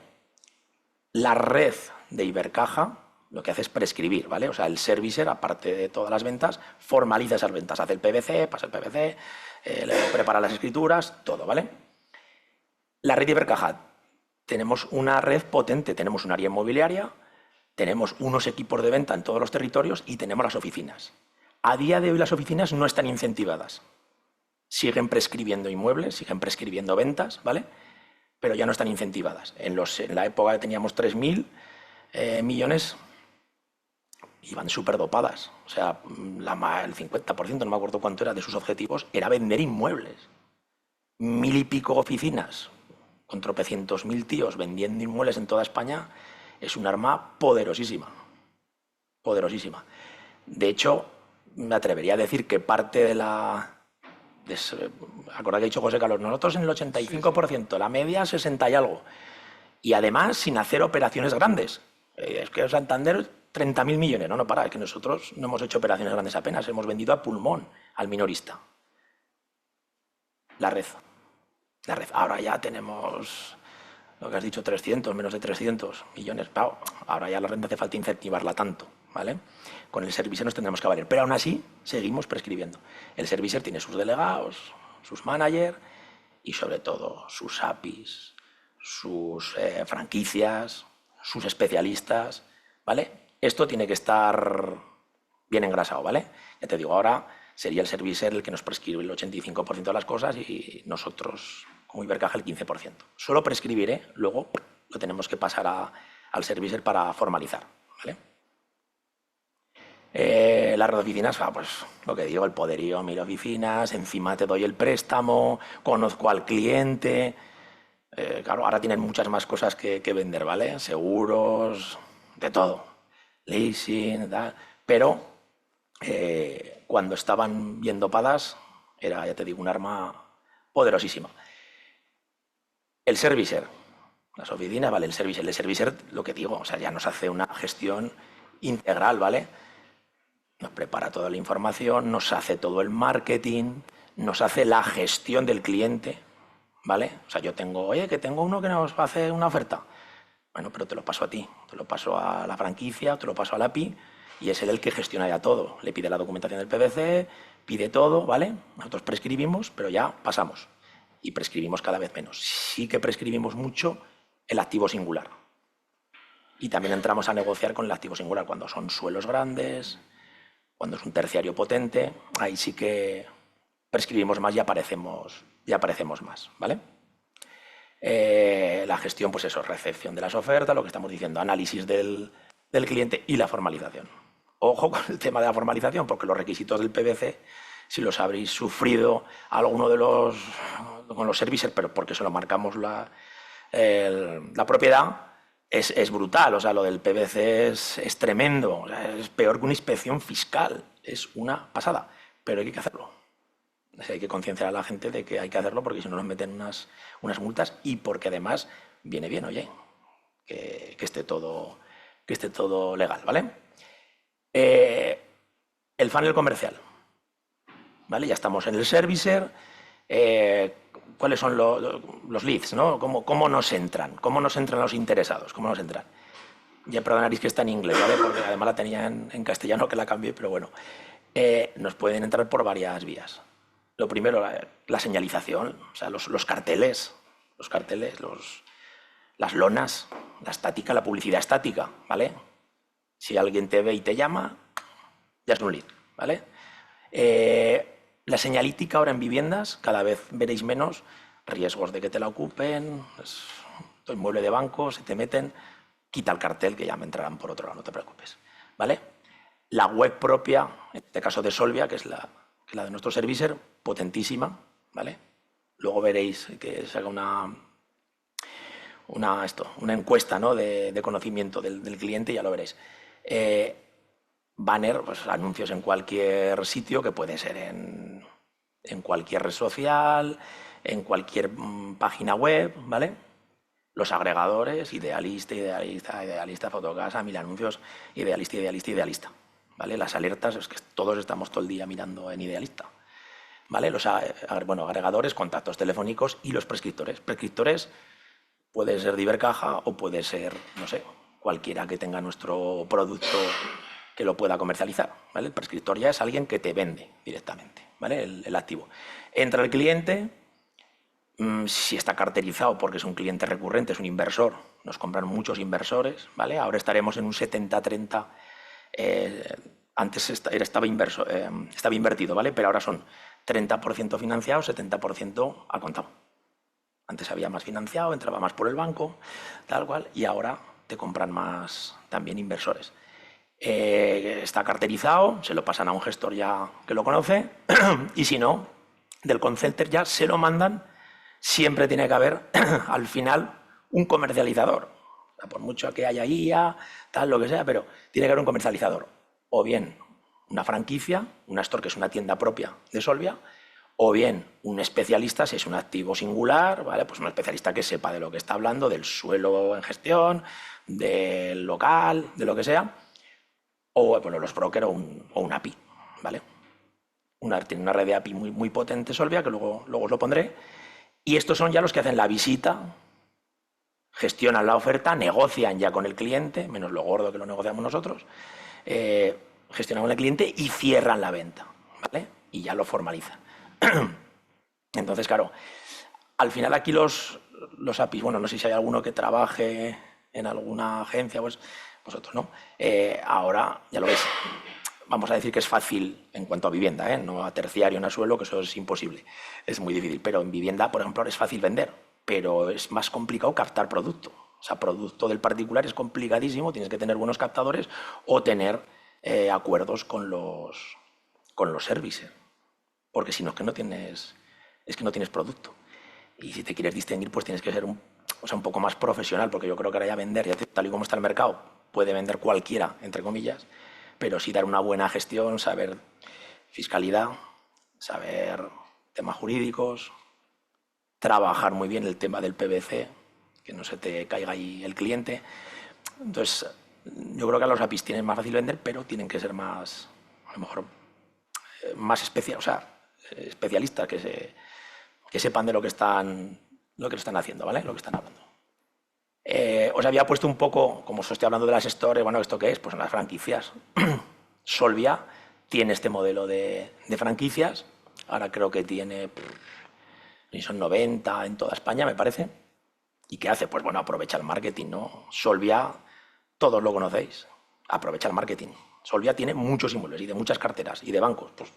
La red de Ibercaja lo que hace es prescribir, ¿vale? O sea, el servicer, aparte de todas las ventas, formaliza esas ventas, hace el PVC, pasa el PVC, prepara las escrituras, todo, ¿vale? La red de Ibercaja, tenemos una red potente, tenemos un área inmobiliaria, tenemos unos equipos de venta en todos los territorios y tenemos las oficinas. A día de hoy las oficinas no están incentivadas. Siguen prescribiendo inmuebles, siguen prescribiendo ventas, ¿vale? Pero ya no están incentivadas. En la época que teníamos 3.000 millones, iban súper dopadas. O sea, el 50%, no me acuerdo cuánto era, de sus objetivos era vender inmuebles. 1.000 y pico oficinas, con tropecientos mil tíos vendiendo inmuebles en toda España, es un arma poderosísima. Poderosísima. De hecho, me atrevería a decir que parte de la... Acordad que ha dicho José Carlos, nosotros en el 85%, la media 60 y algo. Y además sin hacer operaciones grandes. Es que Santander 30.000 millones, no para, es que nosotros no hemos hecho operaciones grandes apenas, hemos vendido a pulmón al minorista. La red. Ahora ya tenemos, lo que has dicho, 300, menos de 300 millones. Ahora ya la renta hace falta incentivarla tanto, ¿vale? Con el servicer nos tendremos que valer, pero aún así seguimos prescribiendo. El servicer tiene sus delegados, sus managers y sobre todo sus APIs, sus franquicias, sus especialistas, ¿vale? Esto tiene que estar bien engrasado, ¿vale? Ya te digo, ahora sería el servicer el que nos prescribe el 85% de las cosas y nosotros, como Ibercaja, el 15%. Solo prescribiré, luego lo tenemos que pasar al servicer para formalizar, ¿vale? La red de oficinas, pues lo que digo, el poderío, 1.000 oficinas, encima te doy el préstamo, conozco al cliente. Claro, ahora tienen muchas más cosas que vender, ¿vale? Seguros, de todo, leasing, tal. Pero cuando estaban bien dopadas, era, ya te digo, un arma poderosísima. El servicer, las oficinas, ¿vale? El servicer, lo que digo, o sea, ya nos hace una gestión integral, ¿vale? Nos prepara toda la información, nos hace todo el marketing, nos hace la gestión del cliente, ¿vale? O sea, yo tengo, oye, que tengo uno que nos va a hacer una oferta. Bueno, pero te lo paso a ti, te lo paso a la franquicia, te lo paso a la API y es él el que gestiona ya todo. Le pide la documentación del PVC, pide todo, ¿vale? Nosotros prescribimos, pero ya pasamos. Y prescribimos cada vez menos. Sí que prescribimos mucho el activo singular. Y también entramos a negociar con el activo singular cuando son suelos grandes, cuando es un terciario potente, ahí sí que prescribimos más y aparecemos más, ¿vale? La gestión, pues eso, recepción de las ofertas, lo que estamos diciendo, análisis del cliente y la formalización. Ojo con el tema de la formalización, porque los requisitos del PVC, si los habréis sufrido alguno de con los servicers, pero porque se lo marcamos la propiedad, es brutal. O sea, lo del PVC es tremendo. O sea, es peor que una inspección fiscal. Es una pasada, pero hay que hacerlo. O sea, hay que concienciar a la gente de que hay que hacerlo porque si no nos meten unas multas y porque además viene bien, oye, que esté todo legal, ¿vale? El funnel comercial, ¿vale? Ya estamos en el servicer. ¿Cuáles son los leads, ¿no? ¿Cómo nos entran? ¿Cómo nos entran los interesados? ¿Cómo nos entran? Ya perdonaréis que está en inglés, ¿vale? Porque además la tenía en castellano que la cambié, pero bueno. Nos pueden entrar por varias vías. Lo primero, la señalización, o sea, los carteles, las lonas, la estática, la publicidad estática, ¿vale? Si alguien te ve y te llama, ya es un lead, ¿vale? La señalítica ahora en viviendas, cada vez veréis menos riesgos de que te la ocupen, tu inmueble de banco, se te meten, quita el cartel que ya me entrarán por otro lado, no te preocupes, ¿vale? La web propia, en este caso de Solvia, que es la de nuestro servicer, potentísima, ¿vale? Luego veréis que saca una encuesta, ¿no? de conocimiento del cliente, ya lo veréis. Banner, pues anuncios en cualquier sitio, que puede ser en cualquier red social, en cualquier página web, ¿vale? Los agregadores, Idealista, Fotocasa, 1000 anuncios, Idealista, ¿vale? Las alertas, es que todos estamos todo el día mirando en Idealista. ¿vale? Los agregadores, contactos telefónicos y los prescriptores. Prescriptores puede ser de Ibercaja o puede ser, no sé, cualquiera que tenga nuestro producto que lo pueda comercializar, ¿vale? El prescriptor ya es alguien que te vende directamente, ¿vale? El activo. Entra el cliente, si está carterizado porque es un cliente recurrente, es un inversor, nos compran muchos inversores, ¿vale? Ahora estaremos en un 70-30, antes estaba invertido, ¿vale? Pero ahora son 30% financiado, 70% a contado. Antes había más financiado, entraba más por el banco, tal cual, y ahora te compran más también inversores. Está carterizado, se lo pasan a un gestor ya que lo conoce, y si no, del call center ya se lo mandan. Siempre tiene que haber al final un comercializador. O sea, por mucho que haya IA, tal, lo que sea, pero tiene que haber un comercializador. O bien una franquicia, una store que es una tienda propia de Solvia, o bien un especialista, si es un activo singular, ¿vale? Pues un especialista que sepa de lo que está hablando, del suelo en gestión, del local, de lo que sea. O bueno, los brokers o un API, ¿vale? Tiene una red de API muy potente Solvia, que luego os lo pondré. Y estos son ya los que hacen la visita, gestionan la oferta, negocian ya con el cliente, menos lo gordo que lo negociamos nosotros, gestionan con el cliente y cierran la venta, ¿vale? Y ya lo formalizan. Entonces, claro, al final aquí los APIs, bueno, no sé si hay alguno que trabaje en alguna agencia, pues vosotros, ¿no? Ahora, ya lo veis, vamos a decir que es fácil en cuanto a vivienda, ¿eh? No a terciario, no a suelo, que eso es imposible, es muy difícil. Pero en vivienda, por ejemplo, es fácil vender, pero es más complicado captar producto. O sea, producto del particular es complicadísimo, tienes que tener buenos captadores o tener acuerdos con los servicios, porque si no es que no tienes producto. Y si te quieres distinguir, pues tienes que ser un poco más profesional, porque yo creo que ahora ya vender, tal y como está el mercado, puede vender cualquiera, entre comillas, pero sí dar una buena gestión, saber fiscalidad, saber temas jurídicos, trabajar muy bien el tema del PVC, que no se te caiga ahí el cliente. Entonces, yo creo que a los APIs tienen más fácil vender, pero tienen que ser más, a lo mejor, más especialistas, que sepan de lo que están haciendo, ¿vale? Lo que están hablando. Os había puesto un poco, como os estoy hablando de las stores, bueno, ¿esto qué es? Pues son las franquicias. Solvia tiene este modelo de franquicias. Ahora creo que tiene, son 90 en toda España, me parece. ¿Y qué hace? Pues bueno, aprovecha el marketing, ¿no? Solvia, todos lo conocéis, aprovecha el marketing. Solvia tiene muchos inmuebles y de muchas carteras y de bancos, pues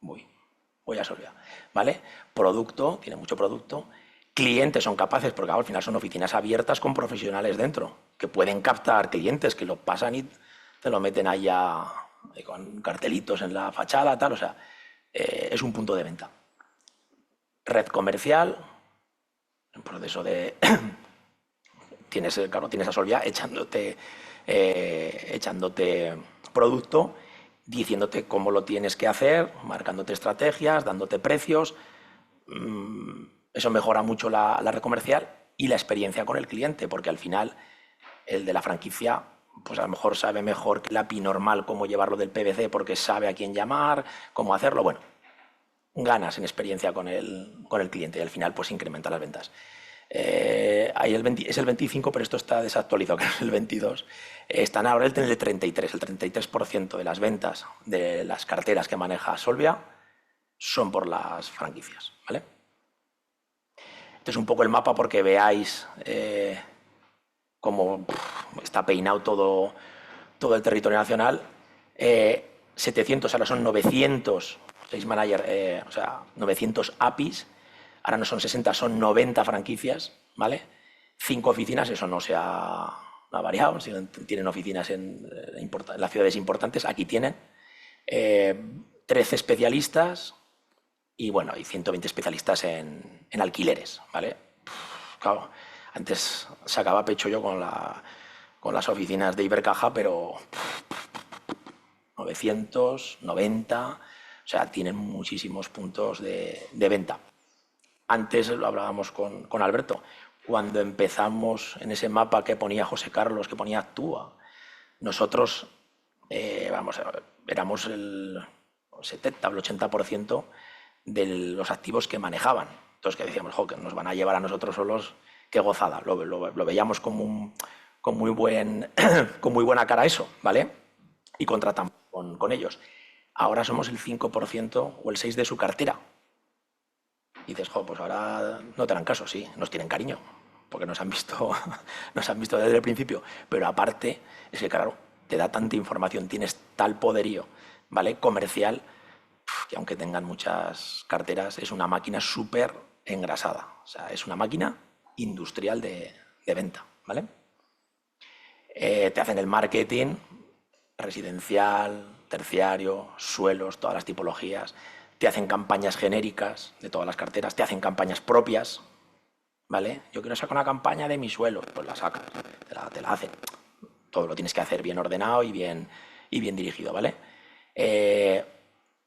voy a Solvia, ¿vale? Producto, tiene mucho producto. Clientes son capaces, porque al final son oficinas abiertas con profesionales dentro, que pueden captar clientes, que lo pasan y te lo meten allá con cartelitos en la fachada, tal, o sea, es un punto de venta. Red comercial, en proceso de... tienes a Solvia echándote producto, diciéndote cómo lo tienes que hacer, marcándote estrategias, dándote precios. Eso mejora mucho la red comercial y la experiencia con el cliente, porque al final el de la franquicia, pues a lo mejor sabe mejor que el API normal cómo llevarlo del PVC, porque sabe a quién llamar, cómo hacerlo. Bueno, ganas en experiencia con el cliente y al final pues incrementa las ventas. Ahí es el 25, pero esto está desactualizado, que es el 22. Están ahora el 33. El 33% de las ventas de las carteras que maneja Solvia son por las franquicias, ¿vale? Este es un poco el mapa porque veáis cómo está peinado todo el territorio nacional. 700, ahora son 900 Sales Manager, o sea, 900 APIs. Ahora no son 60, son 90 franquicias, ¿vale? 5 oficinas, eso no ha variado. Tienen oficinas en las ciudades importantes, aquí tienen. 13 especialistas y, bueno, hay 120 especialistas en alquileres, ¿vale? Claro, antes sacaba pecho yo con las oficinas de Ibercaja, pero 990, o sea, tienen muchísimos puntos de venta. Antes lo hablábamos con Alberto, cuando empezamos en ese mapa que ponía José Carlos, que ponía Actúa, nosotros éramos el 70 o el 80% de los activos que manejaban. Entonces que decíamos, jo, que nos van a llevar a nosotros solos, qué gozada. Lo veíamos con muy buena cara eso, ¿vale? Y contratamos con ellos. Ahora somos el 5% o el 6% de su cartera. Y dices, jo, pues ahora no te harán caso, sí, nos tienen cariño, porque nos han visto desde el principio. Pero aparte, es que claro, te da tanta información, tienes tal poderío, ¿vale? Comercial, que aunque tengan muchas carteras, es una máquina súper engrasada. O sea, es una máquina industrial de venta, ¿vale? Te hacen el marketing residencial, terciario, suelos, todas las tipologías. Te hacen campañas genéricas de todas las carteras, te hacen campañas propias, ¿vale? Yo quiero sacar una campaña de mi suelo, pues la sacas, te la hacen. Todo lo tienes que hacer bien ordenado y bien dirigido, ¿vale?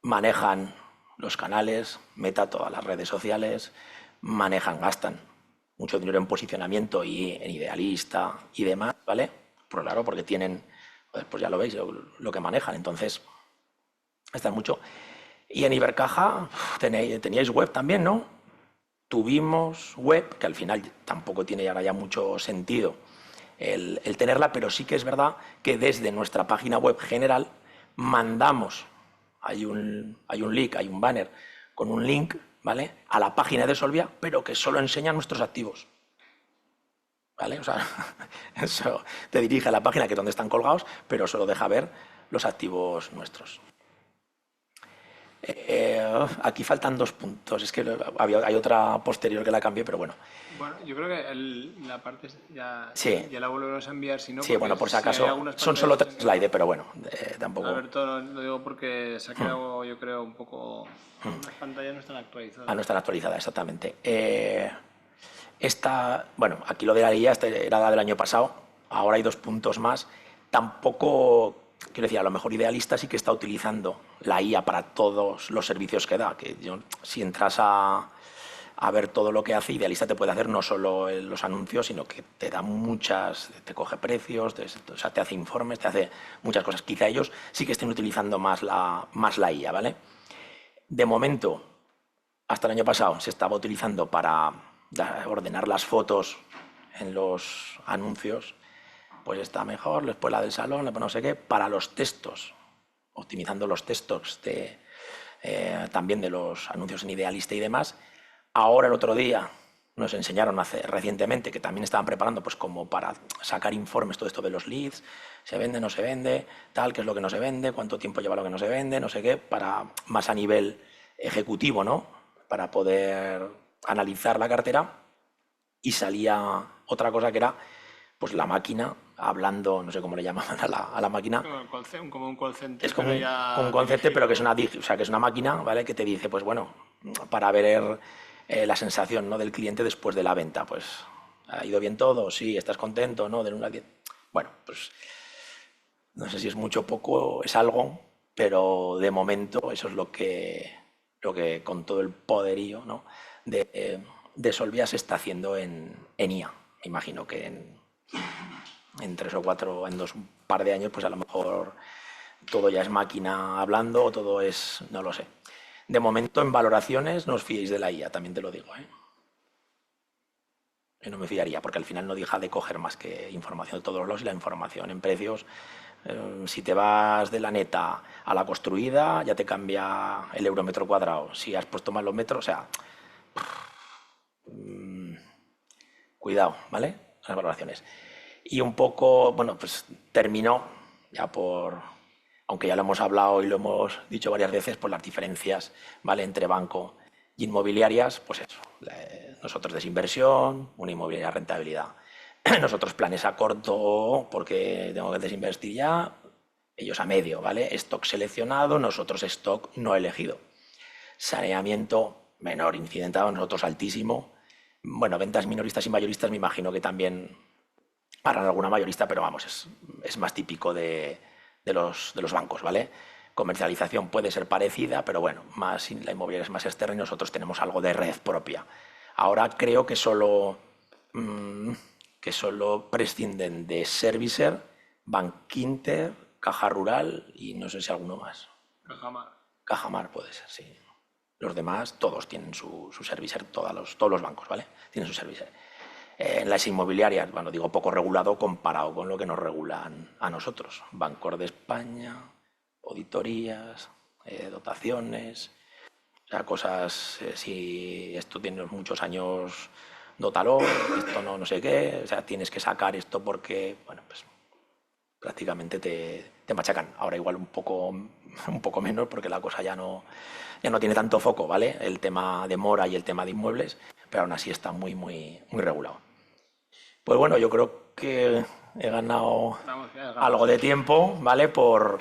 Manejan los canales, Meta, todas las redes sociales, gastan mucho dinero en posicionamiento y en Idealista y demás, ¿vale? Pues claro, porque tienen, pues ya lo veis, lo que manejan, entonces gastan mucho. Y en Ibercaja teníais web también, ¿no? Tuvimos web, que al final tampoco tiene ahora ya mucho sentido el tenerla, pero sí que es verdad que desde nuestra página web general mandamos, hay un link, hay un banner con un link, ¿vale?, a la página de Solvia, pero que solo enseña nuestros activos. ¿Vale? O sea, eso te dirige a la página que es donde están colgados, pero solo deja ver los activos nuestros. Aquí faltan 2 puntos. Es que hay otra posterior que la cambié, pero bueno. Bueno, yo creo que la parte ya la volveremos a enviar. Si no, sí, bueno, por si acaso son solo 3 slides, pero bueno, tampoco. Alberto, lo digo porque se ha quedado, yo creo, un poco. Las pantallas no están actualizadas. No están actualizadas, exactamente. Bueno, aquí lo de la guía era la del año pasado, ahora hay 2 puntos más. Tampoco, quiero decir, a lo mejor Idealista sí que está utilizando la IA para todos los servicios que da. Que si entras a ver todo lo que hace, Idealista te puede hacer no solo los anuncios, sino que te da te coge precios, o sea, te hace informes, te hace muchas cosas. Quizá ellos sí que estén utilizando más la IA, ¿vale? De momento, hasta el año pasado, se estaba utilizando para ordenar las fotos en los anuncios, pues está mejor, después la del salón, no sé qué, para los textos, optimizando los textos también de los anuncios en Idealista y demás. Ahora el otro día nos enseñaron recientemente que también estaban preparando pues como para sacar informes, todo esto de los leads, se vende, no se vende, tal, qué es lo que no se vende, cuánto tiempo lleva lo que no se vende, no sé qué, para más a nivel ejecutivo, ¿no? Para poder analizar la cartera, y salía otra cosa que era pues la máquina hablando, no sé cómo le llamaban a la máquina. Como un call center. Es como un call center, pero que es una máquina, ¿vale?, que te dice, pues bueno, para ver la sensación, ¿no?, del cliente después de la venta. Pues, ¿ha ido bien todo? Sí, ¿estás contento? ¿No? Del 1 al 10. Bueno, pues no sé si es mucho o poco, es algo, pero de momento eso es lo que con todo el poderío, ¿no?, de Solvia se está haciendo en IA. Me imagino que en 3 o 4, en un par de años, pues a lo mejor todo ya es máquina hablando o todo es, no lo sé. De momento, en valoraciones, no os fiéis de la IA, también te lo digo, ¿eh? Yo no me fiaría, porque al final no deja de coger más que información de todos los lados, y la información en precios, si te vas de la neta a la construida, ya te cambia el euro metro cuadrado. Si has puesto mal los metros, o sea, cuidado, ¿vale?, las valoraciones. Y un poco, bueno, pues terminó ya aunque ya lo hemos hablado y lo hemos dicho varias veces, por las diferencias, ¿vale?, entre banco y inmobiliarias. Pues eso, nosotros desinversión, una inmobiliaria rentabilidad. Nosotros planes a corto porque tengo que desinvestir ya, ellos a medio, ¿vale? Stock seleccionado, nosotros stock no elegido. Saneamiento menor incidentado, nosotros altísimo. Bueno, ventas minoristas y mayoristas me imagino que también harán alguna mayorista, pero vamos, es más típico de los bancos, ¿vale? Comercialización puede ser parecida, pero bueno, la inmobiliaria es más externa y nosotros tenemos algo de red propia. Ahora creo que solo prescinden de Servicer, Bankinter, Caja Rural y no sé si alguno más. Cajamar. Cajamar puede ser, sí. Los demás, todos tienen su servicer, todos los bancos, ¿vale? Tienen su servicer. En las inmobiliarias, bueno, digo poco regulado comparado con lo que nos regulan a nosotros. Bancos de España, auditorías, dotaciones, o sea, cosas, si esto tiene muchos años, dótalo, esto no sé qué, o sea, tienes que sacar esto porque, bueno, pues prácticamente te machacan. Ahora igual un poco menos porque la cosa ya no tiene tanto foco, ¿vale? El tema de mora y el tema de inmuebles, pero aún así está muy regulado. Pues bueno, yo creo que he ganado algo de tiempo, ¿vale? Por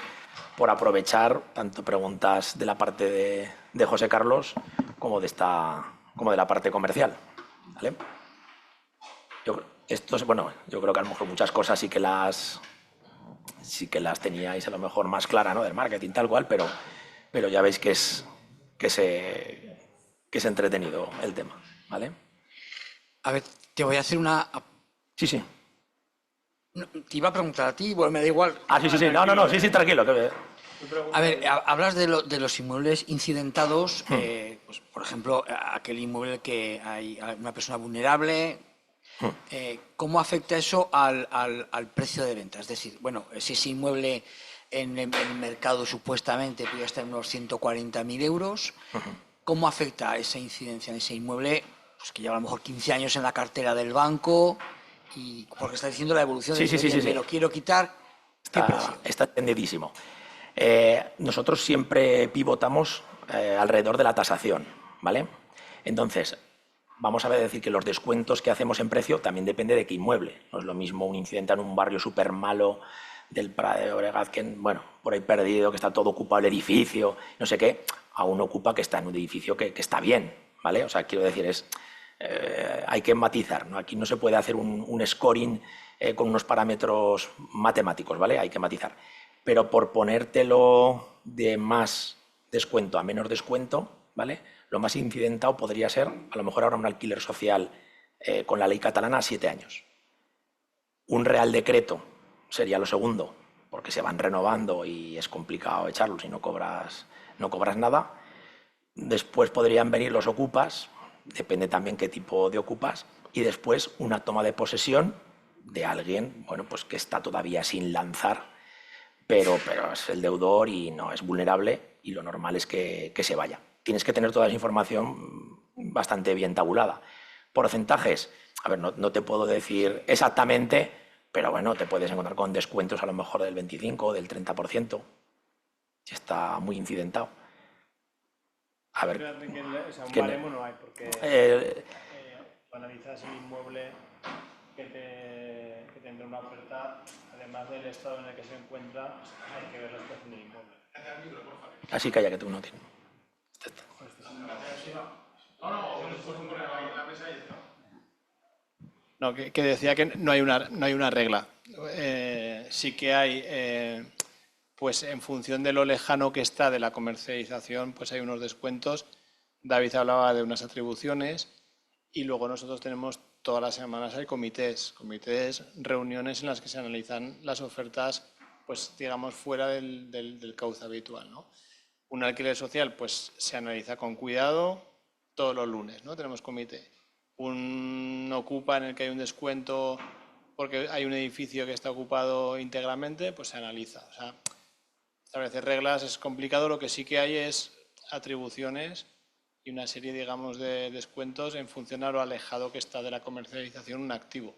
aprovechar tanto preguntas de la parte de José Carlos como de la parte comercial, ¿vale? Yo creo que a lo mejor muchas cosas sí que las teníais a lo mejor más clara, ¿no? Del marketing tal cual, pero ya veis que es entretenido el tema, ¿vale? A ver, te voy a hacer una... Sí. No, te iba a preguntar a ti, bueno, me da igual. Sí. No, sí, tranquilo. A ver, hablas de los inmuebles incidentados, pues, por ejemplo, aquel inmueble que hay una persona vulnerable. ¿Cómo afecta eso al precio de venta? Es decir, bueno, si ese inmueble en el mercado supuestamente podría estar en unos 140.000 euros, ¿cómo afecta esa incidencia en ese inmueble pues, que lleva a lo mejor 15 años en la cartera del banco? Y porque está diciendo la evolución de me lo quiero quitar, ¿qué precio? Está entendidísimo. Nosotros siempre pivotamos alrededor de la tasación, ¿vale? Entonces, vamos a decir que los descuentos que hacemos en precio también depende de qué inmueble. No es lo mismo un incidente en un barrio súper malo del Prat de Llobregat, que, bueno, por ahí perdido, que está todo ocupado el edificio, no sé qué, a un ocupa que está en un edificio que está bien, ¿vale? O sea, quiero decir, hay que matizar, ¿no? Aquí no se puede hacer un scoring con unos parámetros matemáticos, ¿vale? Hay que matizar. Pero por ponértelo de más descuento a menos descuento, ¿vale? Lo más incidentado podría ser, a lo mejor ahora un alquiler social con la ley catalana a 7 años. Un real decreto sería lo segundo, porque se van renovando y es complicado echarlos y no cobras nada. Después podrían venir los ocupas, depende también qué tipo de ocupas, y después una toma de posesión de alguien, bueno, pues que está todavía sin lanzar, pero es el deudor y no es vulnerable y lo normal es que se vaya. Tienes que tener toda esa información bastante bien tabulada. Porcentajes, a ver, no te puedo decir exactamente, pero bueno, te puedes encontrar con descuentos a lo mejor del 25 o del 30%, si está muy incidentado. A ver, un baremo no hay, porque analizas el inmueble que te entra una oferta, además del estado en el que se encuentra, hay que ver la situación del inmueble. Así que haya que tú no tienes. No, que decía que no hay una regla. Sí que hay, pues en función de lo lejano que está de la comercialización, pues hay unos descuentos. David hablaba de unas atribuciones y luego nosotros tenemos todas las semanas hay comités, reuniones en las que se analizan las ofertas, pues digamos fuera del cauce habitual, ¿no? Un alquiler social, pues se analiza con cuidado todos los lunes, ¿no? Tenemos comité. Un ocupa en el que hay un descuento porque hay un edificio que está ocupado íntegramente, pues se analiza. O sea, establecer reglas es complicado, lo que sí que hay es atribuciones y una serie, digamos, de descuentos en función a lo alejado que está de la comercialización un activo.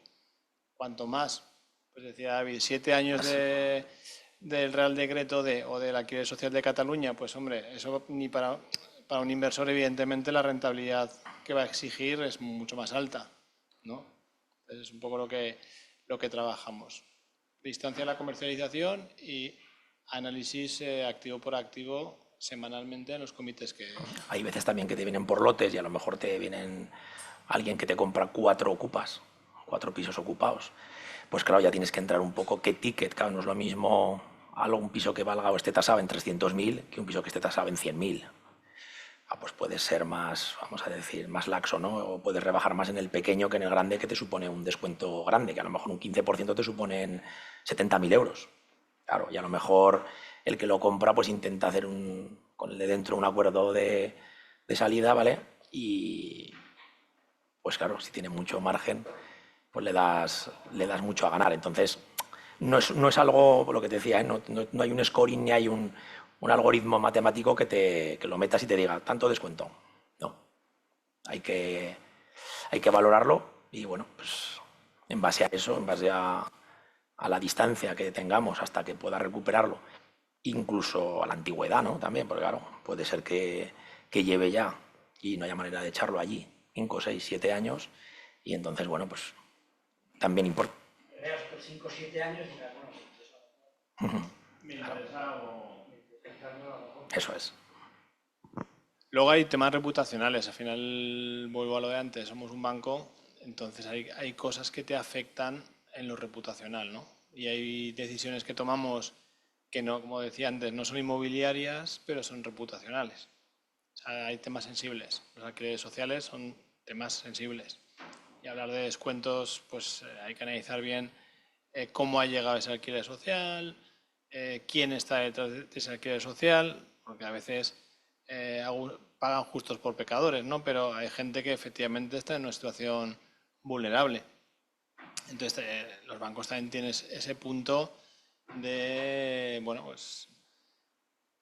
Cuanto más, pues decía David, 7 años del Real Decreto o del alquiler social de Cataluña, pues hombre, eso ni para un inversor evidentemente la rentabilidad que va a exigir es mucho más alta, ¿no? Entonces, es un poco lo que trabajamos. Distancia de la comercialización y análisis activo por activo semanalmente en los comités que... Hay veces también que te vienen por lotes y a lo mejor te vienen alguien que te compra 4 ocupas, 4 pisos ocupados. Pues claro, ya tienes que entrar un poco qué ticket, claro, no es lo mismo un piso que valga o esté tasado en 300.000 que un piso que esté tasado en 100.000. Pues puedes ser más, vamos a decir, más laxo, ¿no? O puedes rebajar más en el pequeño que en el grande, que te supone un descuento grande, que a lo mejor un 15% te suponen 70.000 euros. Claro, y a lo mejor el que lo compra pues intenta hacer con el de dentro un acuerdo de de salida, ¿vale? Y pues claro, si tiene mucho margen, pues le das mucho a ganar. Entonces, no es algo, lo que te decía, ¿eh? No hay un scoring ni hay un algoritmo matemático que lo metas y te diga, tanto descuento. No. Hay que valorarlo y bueno, pues en base a eso, en base a la distancia que tengamos hasta que pueda recuperarlo, incluso a la antigüedad, ¿no? También, porque claro, puede ser que lleve ya y no haya manera de echarlo allí 5, 6, 7 años y entonces, bueno, pues también importa. 5 o 7 años y Me interesa o... Eso es. Luego hay temas reputacionales. Al final, vuelvo a lo de antes, somos un banco, entonces hay cosas que te afectan en lo reputacional, ¿no? Y hay decisiones que tomamos que no, como decía antes, no son inmobiliarias, pero son reputacionales. O sea, hay temas sensibles. Los alquileres sociales son temas sensibles. Y hablar de descuentos, pues hay que analizar bien cómo ha llegado ese alquiler social, quién está detrás de ese alquiler social, porque a veces pagan justos por pecadores, ¿no? Pero hay gente que efectivamente está en una situación vulnerable. Entonces, los bancos también tienen ese punto de, bueno, pues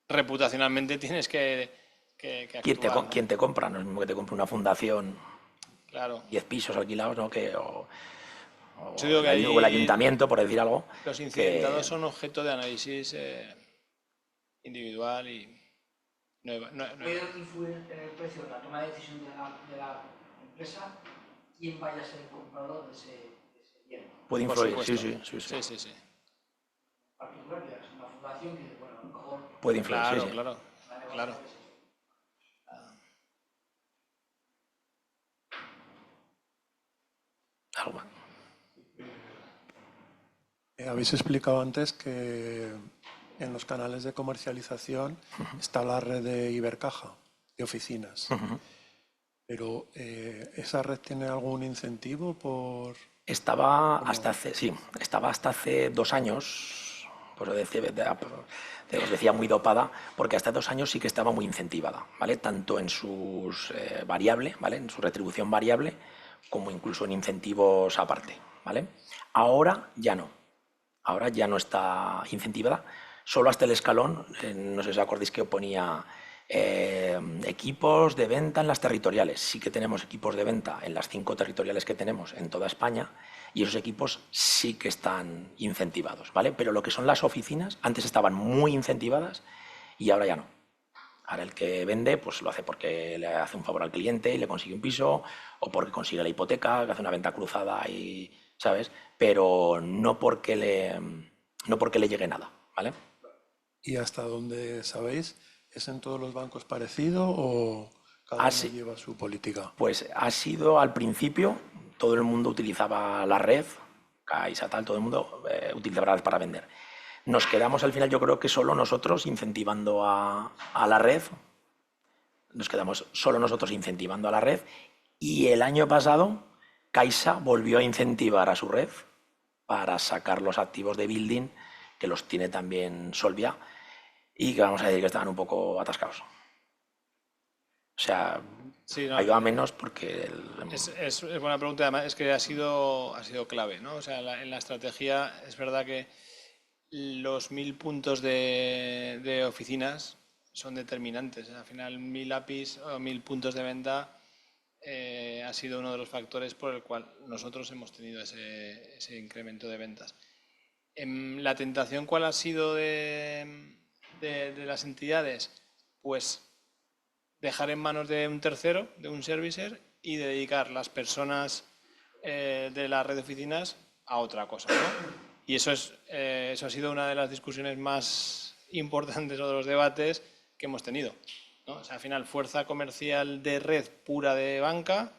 reputacionalmente tienes que actuar, ¿no? ¿Quién te compra? No es lo mismo que te compre una fundación, Claro. 10 pisos alquilados, ¿no? O Yo digo que o el ayuntamiento, por decir algo. Los que incidentados son objeto de análisis individual y ¿Puede influir en el precio de la toma de decisión de la empresa quién vaya a ser el comprador de ese bien? puede por influir, supuesto. sí. Sí. Particular, que es una fundación que dice, bueno, a lo mejor Puede influir, Claro, sí. claro. Algo más. Habéis explicado antes que en los canales de comercialización está la red de Ibercaja, de oficinas. Pero ¿esa red tiene algún incentivo por...? Estaba hasta hace 2 años, pues os decía muy dopada, porque hasta 2 años sí que estaba muy incentivada, ¿vale? Tanto en sus variable, ¿vale? En su retribución variable, como incluso en incentivos aparte, ¿vale? Ahora ya no. Ahora ya no está incentivada, solo hasta el escalón, no sé si os acordáis que ponía equipos de venta en las territoriales. Sí que tenemos equipos de venta en las 5 territoriales que tenemos en toda España y esos equipos sí que están incentivados, ¿vale? Pero lo que son las oficinas, antes estaban muy incentivadas y ahora ya no. Ahora el que vende pues lo hace porque le hace un favor al cliente y le consigue un piso o porque consigue la hipoteca, que hace una venta cruzada y, ¿sabes? Pero no porque le llegue nada, ¿vale? ¿Y hasta dónde sabéis? ¿Es en todos los bancos parecido o cada uno sí. lleva su política? Pues ha sido al principio, todo el mundo utilizaba la red, Caixa, tal, todo el mundo utilizaba la red para vender. Nos quedamos al final, yo creo que solo nosotros incentivando a la red, nos quedamos solo nosotros incentivando a la red y el año pasado Caixa volvió a incentivar a su red para sacar los activos de building, que los tiene también Solvia, y que vamos a decir que estaban un poco atascados. O sea, Sí, no, ayuda menos porque... es buena pregunta, además es que ha sido clave, ¿no? O sea, en la estrategia es verdad que los 1000 puntos de oficinas son determinantes. Al final, 1000 APIs o 1000 puntos de venta ha sido uno de los factores por el cual nosotros hemos tenido ese incremento de ventas. ¿La tentación cuál ha sido de las entidades? Pues dejar en manos de un tercero, de un servicer, y dedicar las personas de la red de oficinas a otra cosa, ¿no? Y eso ha sido una de las discusiones más importantes o de los debates que hemos tenido, ¿no? O sea, al final, fuerza comercial de red pura de banca,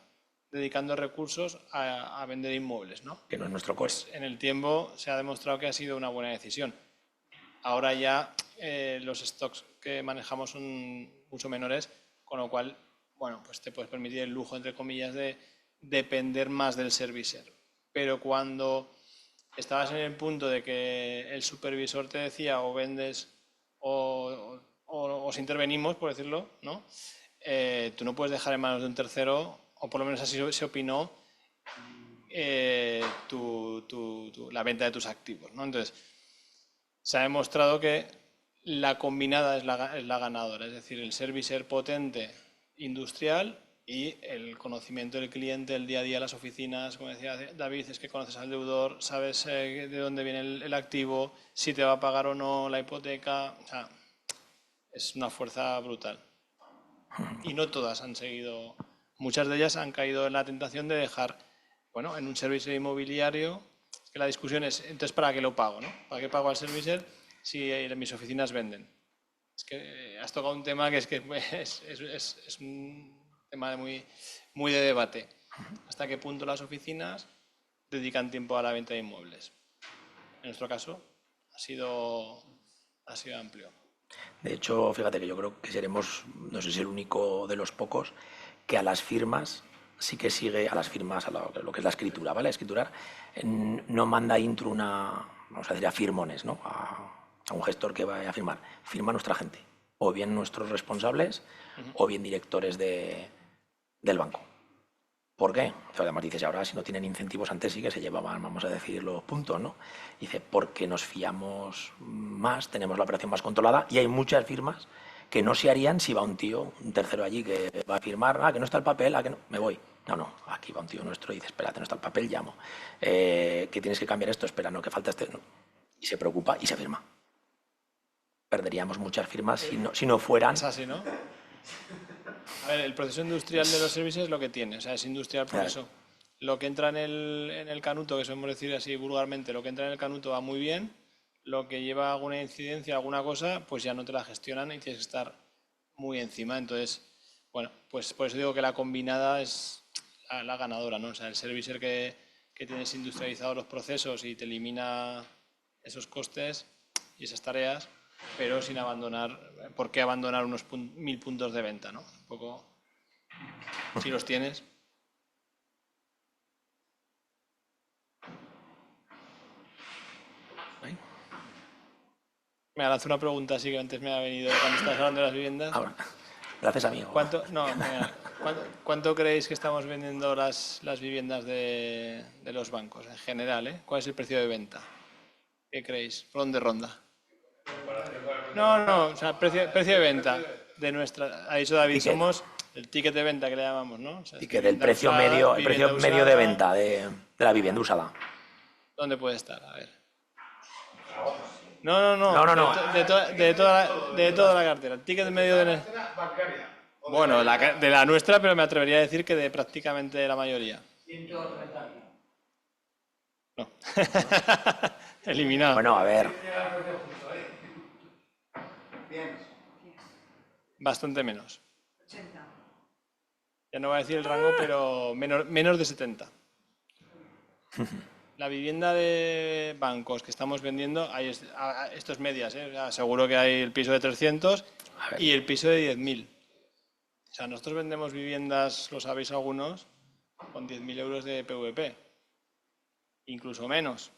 dedicando recursos a vender inmuebles, ¿no? Que no es nuestro core. Pues en el tiempo se ha demostrado que ha sido una buena decisión. Ahora ya los stocks que manejamos son mucho menores, con lo cual, bueno, pues te puedes permitir el lujo, entre comillas, de depender más del servicer. Pero cuando estabas en el punto de que el supervisor te decía o vendes o os intervenimos, por decirlo, ¿no? tú no puedes dejar en manos de un tercero, o por lo menos así se opinó, la venta de tus activos, ¿no? Entonces, se ha demostrado que la combinada es la ganadora, es decir, el servicer potente industrial y el conocimiento del cliente, el día a día, las oficinas, como decía David, es que conoces al deudor, sabes de dónde viene el activo, si te va a pagar o no la hipoteca, o sea, es una fuerza brutal. Y no todas han seguido, muchas de ellas han caído en la tentación de dejar, bueno, en un servicio inmobiliario, que la discusión es, entonces, ¿para qué lo pago, no? ¿Para qué pago al servicer si mis oficinas venden? Es que has tocado un tema que es un tema muy de debate. ¿Hasta qué punto las oficinas dedican tiempo a la venta de inmuebles? En nuestro caso ha sido amplio. De hecho, fíjate que yo creo que seremos, no sé si el único de los pocos, que a las firmas sí que sigue, a las firmas, a lo que es la escritura, ¿vale? Escriturar, no manda intro vamos a decir, a firmones, ¿no? A un gestor que vaya a firmar. Firma nuestra gente, o bien nuestros responsables, o bien directores del banco. ¿Por qué? Además dices, ahora si no tienen incentivos antes sí que se llevaban, vamos a decir, los puntos, ¿no? Dice, porque nos fiamos más, tenemos la operación más controlada y hay muchas firmas que no se harían si va un tío, un tercero allí que va a firmar, que no está el papel, que no, me voy. No, aquí va un tío nuestro y dice, espérate, no está el papel, llamo. Que tienes que cambiar esto, espera, no, que falta este. No. Y se preocupa y se firma. Perderíamos muchas firmas si no fueran... Es así, ¿no? A ver, el proceso industrial de los servicios es lo que tiene, o sea, es industrial por eso. Lo que entra en el canuto, que solemos decir así vulgarmente, lo que entra en el canuto va muy bien, lo que lleva alguna incidencia, alguna cosa, pues ya no te la gestionan y tienes que estar muy encima. Entonces, bueno, pues por eso digo que la combinada es la ganadora, ¿no? O sea, el servicer que tienes industrializados los procesos y te elimina esos costes y esas tareas, pero sin abandonar, ¿por qué abandonar unos 1000 puntos de venta, ¿no? Un poco, si los tienes. Me lanzo una pregunta así que antes me ha venido cuando estás hablando de las viviendas. Ahora, gracias, amigo. ¿Cuánto creéis que estamos vendiendo las viviendas de los bancos en general, eh? ¿Cuál es el precio de venta? ¿Qué creéis? ¿Por dónde ronda? No, o sea, precio de venta de nuestra. Ha dicho David, Ticket. somos el ticket de venta que le llamamos, ¿no? O sea, Y que del precio medio de venta de la vivienda usada. ¿Dónde puede estar? A ver. No. No. De toda la cartera. El ticket medio de... Bueno, de la nuestra, pero me atrevería a decir que de prácticamente la mayoría. No. Eliminado. Bueno, a ver. Bastante menos. 80. Ya no voy a decir el rango, pero menos de 70. La vivienda de bancos que estamos vendiendo, esto es medias, ¿eh? O sea, seguro que hay el piso de 300 y el piso de 10.000. O sea, nosotros vendemos viviendas, lo sabéis algunos, con 10.000 euros de PVP. Incluso menos.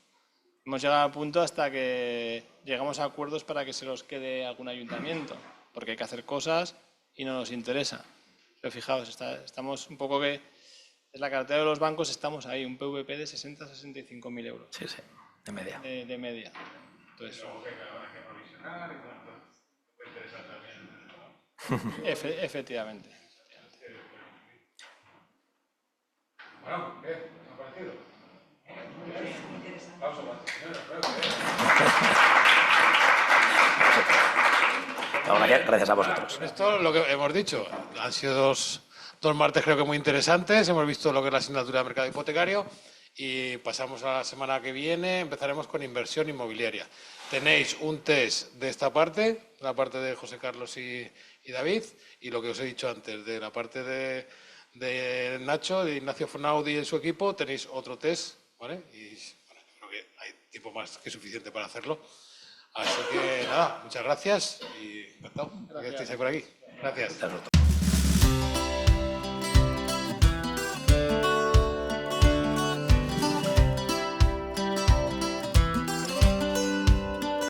Hemos llegado al punto hasta que llegamos a acuerdos para que se los quede algún ayuntamiento, porque hay que hacer cosas y no nos interesa. Pero fijaos, estamos un poco que... En la cartera de los bancos estamos ahí, un PVP de 60 a 65.000 euros. Sí, de media. De media. Entonces, efectivamente. Bueno, ¿qué? ¿Qué ha parecido? Gracias a vosotros. Esto es lo que hemos dicho. Han sido dos martes creo que muy interesantes. Hemos visto lo que es la asignatura de mercado hipotecario y pasamos a la semana que viene. Empezaremos con inversión inmobiliaria. Tenéis un test de esta parte, la parte de José Carlos y David, y lo que os he dicho antes, de la parte de Nacho, de Ignacio Fonaudi y su equipo, tenéis otro test, ¿vale? Y bueno, creo que hay tiempo más que suficiente para hacerlo. Así que nada, muchas gracias y encantado de que estéis ahí por aquí. Gracias.